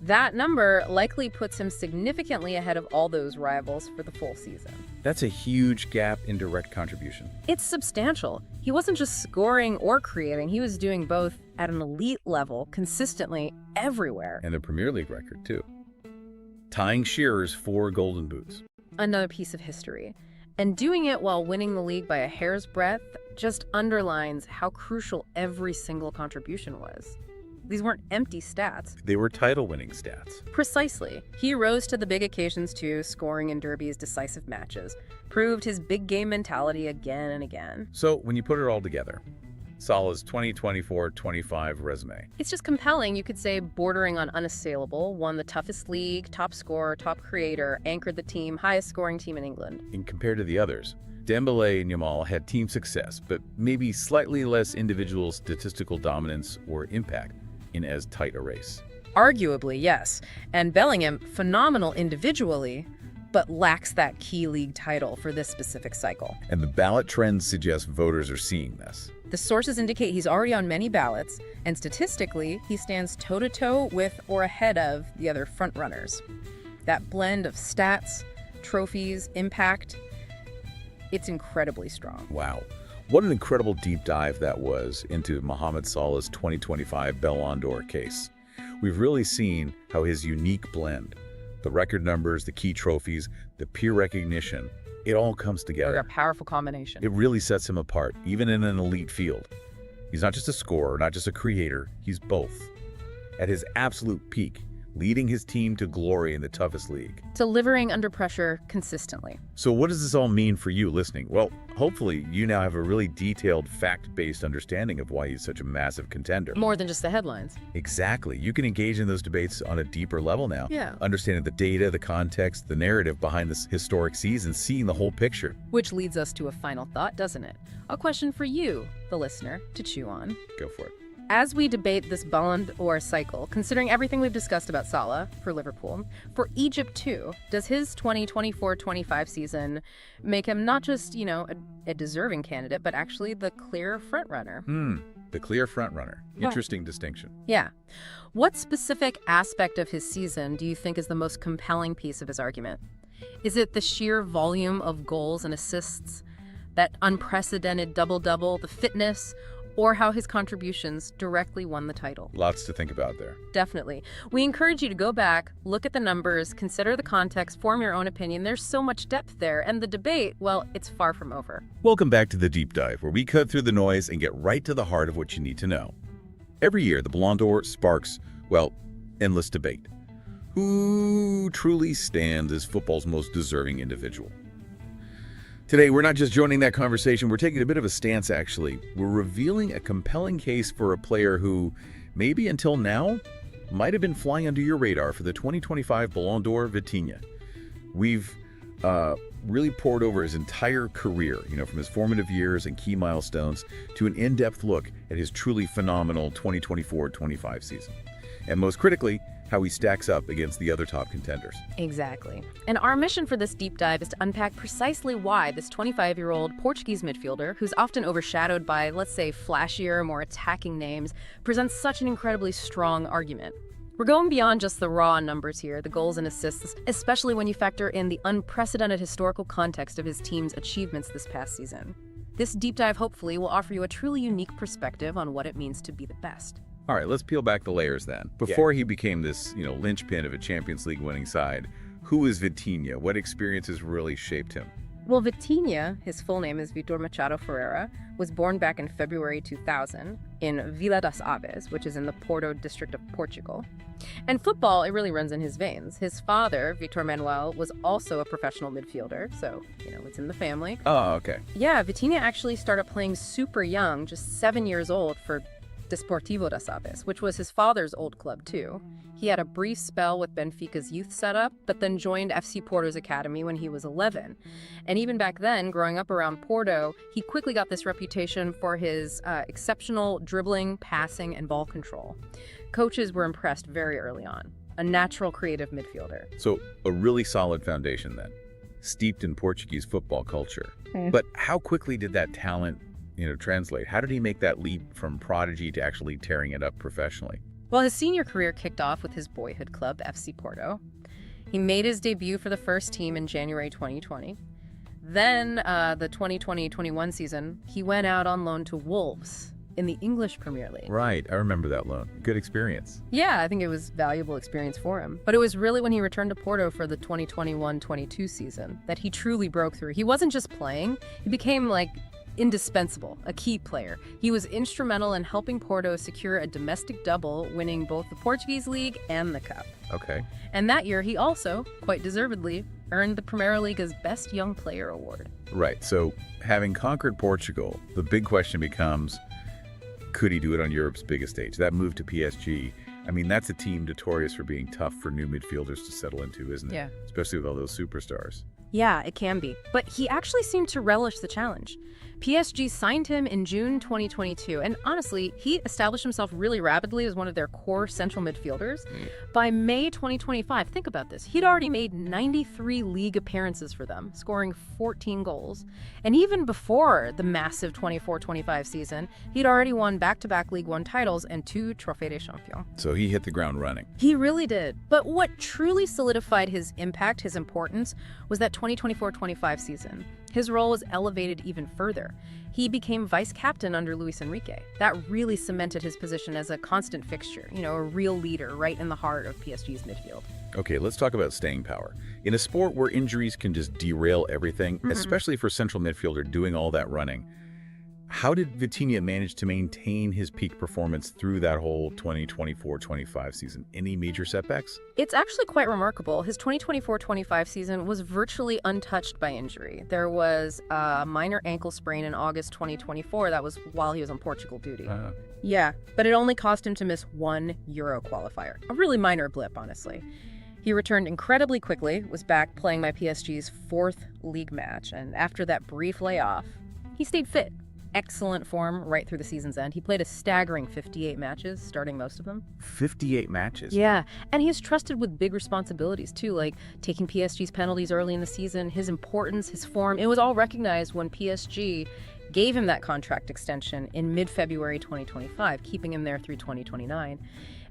That number likely puts him significantly ahead of all those rivals for the full season. That's a huge gap in direct contribution. It's substantial. He wasn't just scoring or creating, he was doing both at an elite level consistently everywhere. And the Premier League record, too. Tying Shearer's 4 Golden Boots. Another piece of history. And doing it while winning the league by a hair's breadth just underlines how crucial every single contribution was. These weren't empty stats. They were title-winning stats. Precisely. He rose to the big occasions too, scoring in Derby's decisive matches, proved his big game mentality again and again. So, when you put it all together, Salah's 2024-25 resume. It's just compelling, you could say, bordering on unassailable, won the toughest league, top scorer, top creator, anchored the team, highest scoring team in England. And compared to the others, Dembélé and Yamal had team success, but maybe slightly less individual statistical dominance or impact in as tight a race. Arguably, yes. And Bellingham, phenomenal individually, but lacks that key league title for this specific cycle. And the ballot trends suggest voters are seeing this. The sources indicate he's already on many ballots, and statistically, he stands toe-to-toe with or ahead of the other frontrunners. That blend of stats, trophies, impact, it's incredibly strong. Wow. What an incredible deep dive that was into Mohamed Salah's 2025 Ballon d'Or case. We've really seen how his unique blend, the record numbers, the key trophies, the peer recognition, it all comes together. A powerful combination. It really sets him apart, even in an elite field. He's not just a scorer, not just a creator, he's both. At his absolute peak, leading his team to glory in the toughest league. Delivering under pressure consistently. So what does this all mean for you listening? Well, hopefully you now have a really detailed, fact-based understanding of why he's such a massive contender. More than just the headlines. Exactly. You can engage in those debates on a deeper level now. Yeah. Understanding the data, the context, the narrative behind this historic season, seeing the whole picture. Which leads us to a final thought, doesn't it? A question for you, the listener, to chew on. Go for it. As we debate this Ballon d'Or cycle, considering everything we've discussed about Salah for Liverpool, for Egypt too, does his 2024-25 season make him not just, a deserving candidate, but actually the clear frontrunner? The clear frontrunner. Interesting distinction. Yeah. What specific aspect of his season do you think is the most compelling piece of his argument? Is it the sheer volume of goals and assists, that unprecedented double-double, the fitness, or how his contributions directly won the title? Lots to think about there. Definitely. We encourage you to go back, look at the numbers, consider the context, form your own opinion. There's so much depth there, and the debate, well, it's far from over. Welcome back to The Deep Dive, where we cut through the noise and get right to the heart of what you need to know. Every year, the Ballon d'Or sparks, endless debate. Who truly stands as football's most deserving individual? Today, we're not just joining that conversation, we're taking a bit of a stance, actually. We're revealing a compelling case for a player who, maybe until now, might have been flying under your radar for the 2025 Ballon d'Or, Vitinha. We've really poured over his entire career, from his formative years and key milestones to an in-depth look at his truly phenomenal 2024-25 season. And most critically, how he stacks up against the other top contenders. Exactly. And our mission for this deep dive is to unpack precisely why this 25-year-old Portuguese midfielder, who's often overshadowed by, let's say, flashier, more attacking names, presents such an incredibly strong argument. We're going beyond just the raw numbers here, the goals and assists, especially when you factor in the unprecedented historical context of his team's achievements this past season. This deep dive, hopefully, will offer you a truly unique perspective on what it means to be the best. All right, let's peel back the layers then. Before he became this, linchpin of a Champions League winning side, who is Vitinha? What experiences really shaped him? Well, Vitinha, his full name is Vitor Machado Ferreira, was born back in February 2000 in Vila das Aves, which is in the Porto district of Portugal. And football, it really runs in his veins. His father, Vitor Manuel, was also a professional midfielder, so, it's in the family. Oh, okay. Yeah, Vitinha actually started playing super young, just 7 years old, for Desportivo das Aves, which was his father's old club too. He had a brief spell with Benfica's youth setup, but then joined FC Porto's academy when he was 11. And even back then, growing up around Porto, he quickly got this reputation for his exceptional dribbling, passing, and ball control. Coaches were impressed very early on. A natural creative midfielder. So a really solid foundation then, steeped in Portuguese football culture. But how quickly did that talent translate? How did he make that leap from prodigy to actually tearing it up professionally? Well, his senior career kicked off with his boyhood club, FC Porto. He made his debut for the first team in January 2020. Then, the 2020-21 season, he went out on loan to Wolves, in the English Premier League. Right, I remember that loan. Good experience. Yeah, I think it was valuable experience for him. But it was really when he returned to Porto for the 2021-22 season that he truly broke through. He wasn't just playing, he became like indispensable, a key player. He was instrumental in helping Porto secure a domestic double, winning both the Portuguese League and the Cup. Okay. And that year, he also, quite deservedly, earned the Premier Liga's Best Young Player award. Right, so having conquered Portugal, the big question becomes, could he do it on Europe's biggest stage? That move to PSG, I mean, that's a team notorious for being tough for new midfielders to settle into, isn't it? Yeah. Especially with all those superstars. Yeah, it can be. But he actually seemed to relish the challenge. PSG signed him in June 2022, and honestly, he established himself really rapidly as one of their core central midfielders. By May 2025, think about this, he'd already made 93 league appearances for them, scoring 14 goals. And even before the massive 24-25 season, he'd already won back-to-back League One titles and 2 Trophées des Champions. So he hit the ground running. He really did. But what truly solidified his impact, his importance, was that 2024-25 season. His role was elevated even further. He became vice captain under Luis Enrique. That really cemented his position as a constant fixture, a real leader right in the heart of PSG's midfield. Okay, let's talk about staying power. In a sport where injuries can just derail everything, especially for central midfielder doing all that running, how did Vitinha manage to maintain his peak performance through that whole 2024-25 season? Any major setbacks? It's actually quite remarkable. His 2024-25 season was virtually untouched by injury. There was a minor ankle sprain in August 2024. That was while he was on Portugal duty. Yeah, but it only cost him to miss 1 Euro qualifier. A really minor blip, honestly. He returned incredibly quickly, was back playing my PSG's 4th league match, and after that brief layoff, he stayed fit. Excellent form right through the season's end. He played a staggering 58 matches, starting most of them. 58 matches? Yeah, and he's trusted with big responsibilities too, like taking PSG's penalties early in the season. His importance, his form, it was all recognized when PSG gave him that contract extension in mid-February 2025, keeping him there through 2029.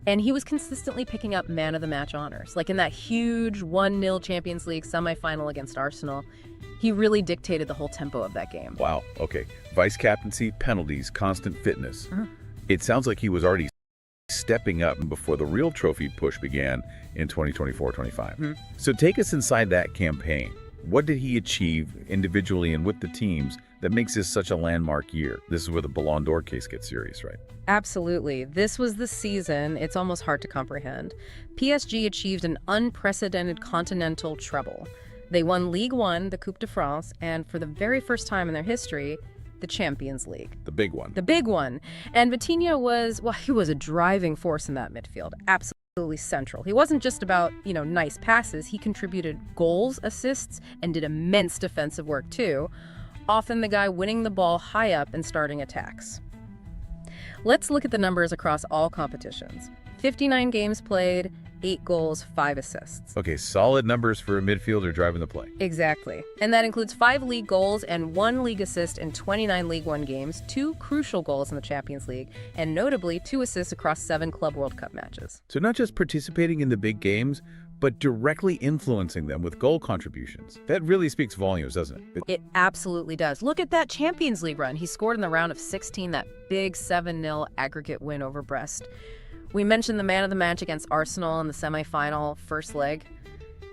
And he was consistently picking up man of the match honors. Like in that huge 1-0 Champions League semifinal against Arsenal, he really dictated the whole tempo of that game. Wow, okay. Vice captaincy, penalties, constant fitness. It sounds like he was already stepping up before the real trophy push began in 2024-25. So take us inside that campaign. What did he achieve individually and with the teams that makes this such a landmark year? This is where the Ballon d'Or case gets serious, right? Absolutely. This was the season. It's almost hard to comprehend. PSG achieved an unprecedented continental treble. They won Ligue 1, the Coupe de France, and for the very first time in their history, the Champions League. The big one. The big one. And Vitinha he was a driving force in that midfield. Absolutely central. He wasn't just about, nice passes. He contributed goals, assists, and did immense defensive work too. Often the guy winning the ball high up and starting attacks. Let's look at the numbers across all competitions. 59 games played, 8 goals, 5 assists. Okay, solid numbers for a midfielder driving the play. Exactly. And that includes 5 league goals and 1 league assist in 29 League One games, 2 crucial goals in the Champions League, and notably 2 assists across 7 Club World Cup matches. So not just participating in the big games, but directly influencing them with goal contributions. That really speaks volumes, doesn't it? It absolutely does. Look at that Champions League run. He scored in the round of 16, that big 7-0 aggregate win over Brest. We mentioned the man of the match against Arsenal in the semifinal first leg.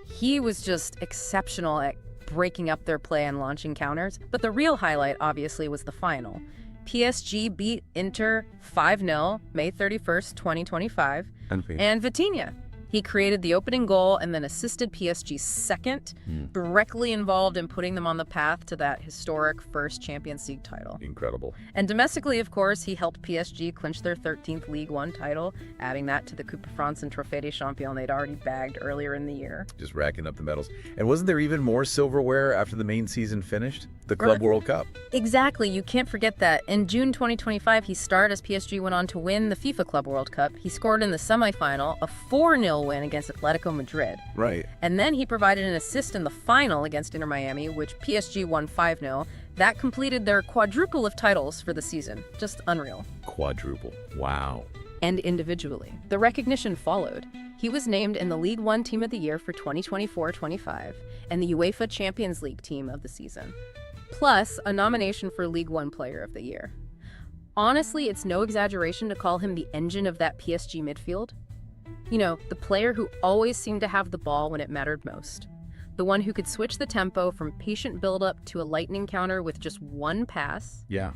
He was just exceptional at breaking up their play and launching counters. But the real highlight, obviously, was the final. PSG beat Inter 5-0, May 31st, 2025. And Vitinha. He created the opening goal and then assisted PSG's second, directly involved in putting them on the path to that historic first Champions League title. Incredible. And domestically, of course, he helped PSG clinch their 13th League One title, adding that to the Coupe de France and Trophées des Champions they'd already bagged earlier in the year. Just racking up the medals. And wasn't there even more silverware after the main season finished? The Club World Cup. Exactly. You can't forget that. In June 2025, he starred as PSG went on to win the FIFA Club World Cup. He scored in the semifinal, a 4-0 win against Atletico Madrid. Right. And then he provided an assist in the final against Inter Miami, which PSG won 5-0. That completed their quadruple of titles for the season. Just unreal. Quadruple. Wow. And individually, the recognition followed. He was named in the League One Team of the Year for 2024-25 and the UEFA Champions League Team of the season, plus a nomination for League One Player of the Year. Honestly, it's no exaggeration to call him the engine of that PSG midfield. You know, the player who always seemed to have the ball when it mattered most. The one who could switch the tempo from patient build-up to a lightning counter with just one pass. Yeah.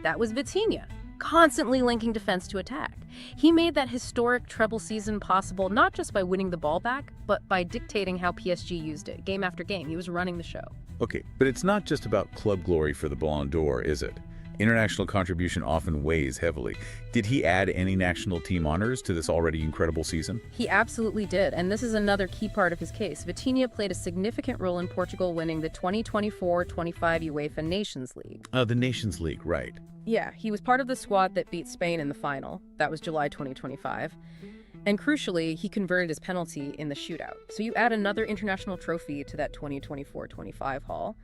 That was Vitinha, constantly linking defense to attack. He made that historic treble season possible not just by winning the ball back, but by dictating how PSG used it, game after game. He was running the show. Okay, but it's not just about club glory for the Ballon d'Or, is it? International contribution often weighs heavily. Did he add any national team honors to this already incredible season? He absolutely did, and this is another key part of his case. Vitinha played a significant role in Portugal winning the 2024-25 UEFA Nations League. The Nations League, right. Yeah, he was part of the squad that beat Spain in the final. That was July 2025. And crucially, he converted his penalty in the shootout. So you add another international trophy to that 2024-25 haul.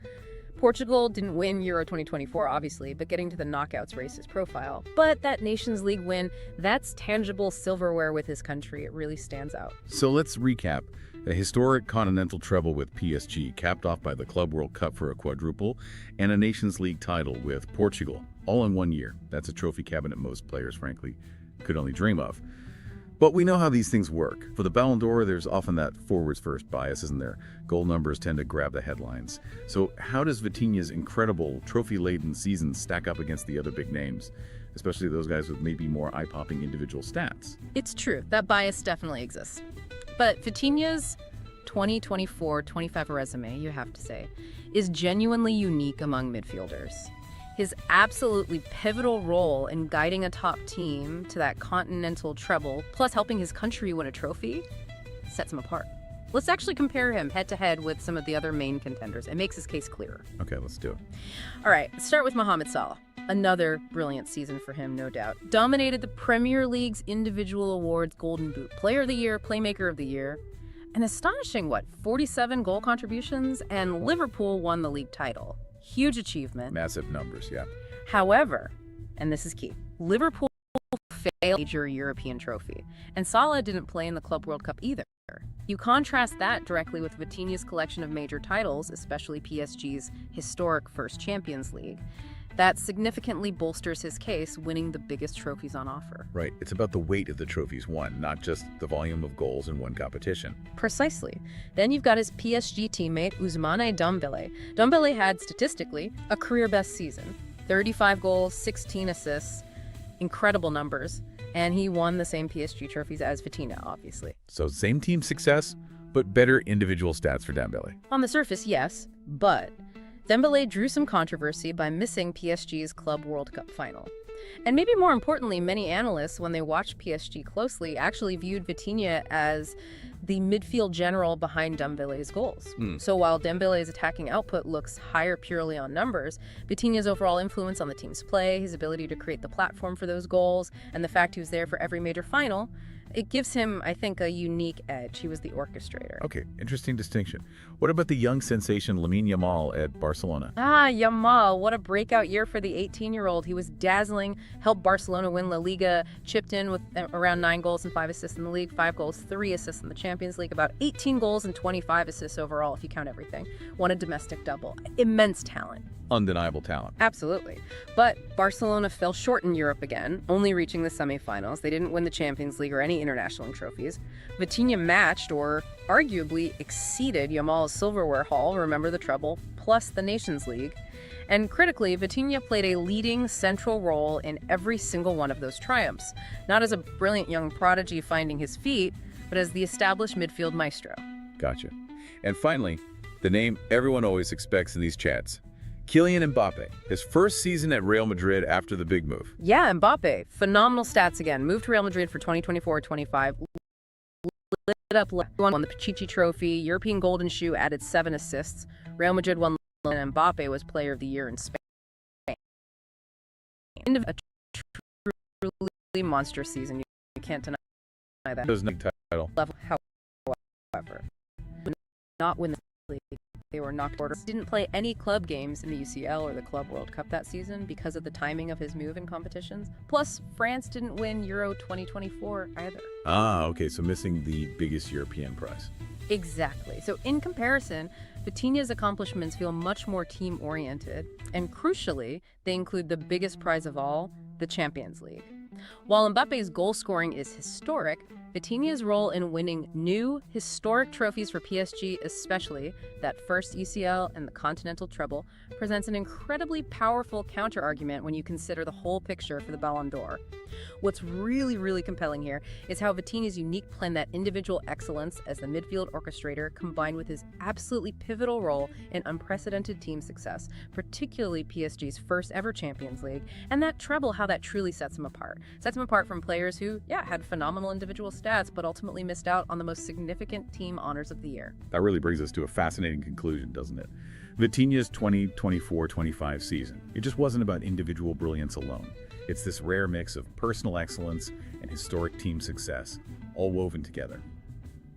Portugal didn't win Euro 2024, obviously, but getting to the knockouts raised his profile. But that Nations League win, that's tangible silverware with his country. It really stands out. So let's recap. A historic continental treble with PSG, capped off by the Club World Cup for a quadruple, and a Nations League title with Portugal, all in 1 year. That's a trophy cabinet most players, frankly, could only dream of. But we know how these things work. For the Ballon d'Or, there's often that forwards-first bias, isn't there? Goal numbers tend to grab the headlines. So how does Vitinha's incredible trophy-laden season stack up against the other big names, especially those guys with maybe more eye-popping individual stats? It's true. That bias definitely exists. But Vitinha's 2024-25 resume, you have to say, is genuinely unique among midfielders. His absolutely pivotal role in guiding a top team to that continental treble, plus helping his country win a trophy, sets him apart. Let's actually compare him head-to-head with some of the other main contenders. It makes his case clearer. Okay, let's do it. All right, let's start with Mohamed Salah. Another brilliant season for him, no doubt. Dominated the Premier League's individual awards, Golden Boot, Player of the Year, Playmaker of the Year. An astonishing, 47 goal contributions, and Liverpool won the league title. Huge achievement. Massive numbers, yeah. However, and this is key, Liverpool failed a major European trophy, and Salah didn't play in the Club World Cup either. You contrast that directly with Vitinha's collection of major titles, especially PSG's historic first Champions League. That significantly bolsters his case, winning the biggest trophies on offer. Right. It's about the weight of the trophies won, not just the volume of goals in one competition. Precisely. Then you've got his PSG teammate, Ousmane Dembélé. Dembélé had, statistically, a career-best season. 35 goals, 16 assists, incredible numbers, and he won the same PSG trophies as Vitinha, obviously. So same team success, but better individual stats for Dembélé. On the surface, yes, but Dembélé drew some controversy by missing PSG's Club World Cup final. And maybe more importantly, many analysts, when they watched PSG closely, actually viewed Vitinha as the midfield general behind Dembélé's goals. So while Dembélé's attacking output looks higher purely on numbers, Vitinha's overall influence on the team's play, his ability to create the platform for those goals, and the fact he was there for every major final, it gives him, I think, a unique edge. He was the orchestrator. Okay, interesting distinction. What about the young sensation Lamine Yamal at Barcelona? Yamal, what a breakout year for the 18-year-old. He was dazzling, helped Barcelona win La Liga, chipped in with around 9 goals and 5 assists in the league, 5 goals, 3 assists in the Champions League, about 18 goals and 25 assists overall if you count everything. Won a domestic double. Immense talent. Undeniable talent. Absolutely. But Barcelona fell short in Europe again, only reaching the semifinals. They didn't win the Champions League or any international trophies. Vitinha matched, or arguably exceeded, Yamal's silverware haul, remember the treble, plus the Nations League. And critically, Vitinha played a leading central role in every single one of those triumphs, not as a brilliant young prodigy finding his feet, but as the established midfield maestro. Gotcha. And finally, the name everyone always expects in these chats. Kylian Mbappe, his first season at Real Madrid after the big move. Yeah, Mbappe, phenomenal stats again. Moved to Real Madrid for 2024-25. Lit up, won the Pichichi Trophy, European Golden Shoe, added 7 assists. Real Madrid won, and Mbappe was Player of the Year in Spain. End of a truly monstrous season. You can't deny that. It was no title. However, not win the league. They were knocked out. Didn't play any club games in the UCL or the Club World Cup that season because of the timing of his move in competitions. Plus, France didn't win Euro 2024 either. Okay, so missing the biggest European prize. Exactly. So in comparison, Vitinha's accomplishments feel much more team-oriented, and crucially, they include the biggest prize of all, the Champions League. While Mbappe's goal scoring is historic, Vitinha's role in winning new, historic trophies for PSG, especially that first UCL and the Continental treble, presents an incredibly powerful counter-argument when you consider the whole picture for the Ballon d'Or. What's really compelling here is how Vitinha's unique blend that individual excellence as the midfield orchestrator combined with his absolutely pivotal role in unprecedented team success, particularly PSG's first ever Champions League, and that treble, how that truly sets him apart. Sets him apart from players who, had phenomenal individual stats, but ultimately missed out on the most significant team honors of the year. That really brings us to a fascinating conclusion, doesn't it? Vitinha's 2024-25 season, it just wasn't about individual brilliance alone. It's this rare mix of personal excellence and historic team success, all woven together.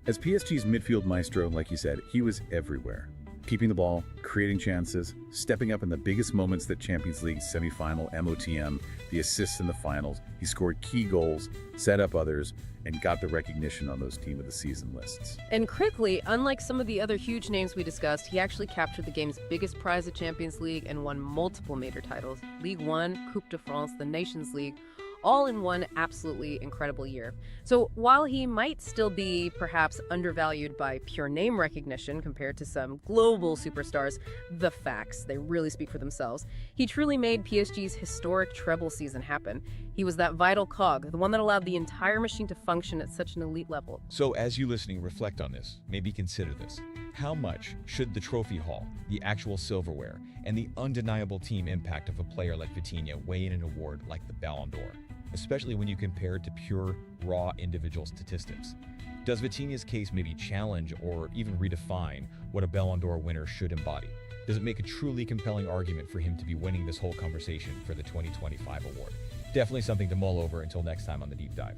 As PSG's midfield maestro, like you said, he was everywhere. Keeping the ball, creating chances, stepping up in the biggest moments, that Champions League semifinal, MOTM, the assists in the finals. He scored key goals, set up others, and got the recognition on those team of the season lists. And critically, unlike some of the other huge names we discussed, he actually captured the game's biggest prize at Champions League and won multiple major titles: Ligue 1, Coupe de France, the Nations League, all in one absolutely incredible year. So while he might still be perhaps undervalued by pure name recognition compared to some global superstars, the facts, they really speak for themselves. He truly made PSG's historic treble season happen. He was that vital cog, the one that allowed the entire machine to function at such an elite level. So as you listening reflect on this, maybe consider this. How much should the trophy haul, the actual silverware, and the undeniable team impact of a player like Vitinha weigh in an award like the Ballon d'Or, especially when you compare it to pure, raw individual statistics? Does Vitinha's case maybe challenge or even redefine what a Ballon d'Or winner should embody? Does it make a truly compelling argument for him to be winning this whole conversation for the 2025 award? Definitely something to mull over until next time on The Deep Dive.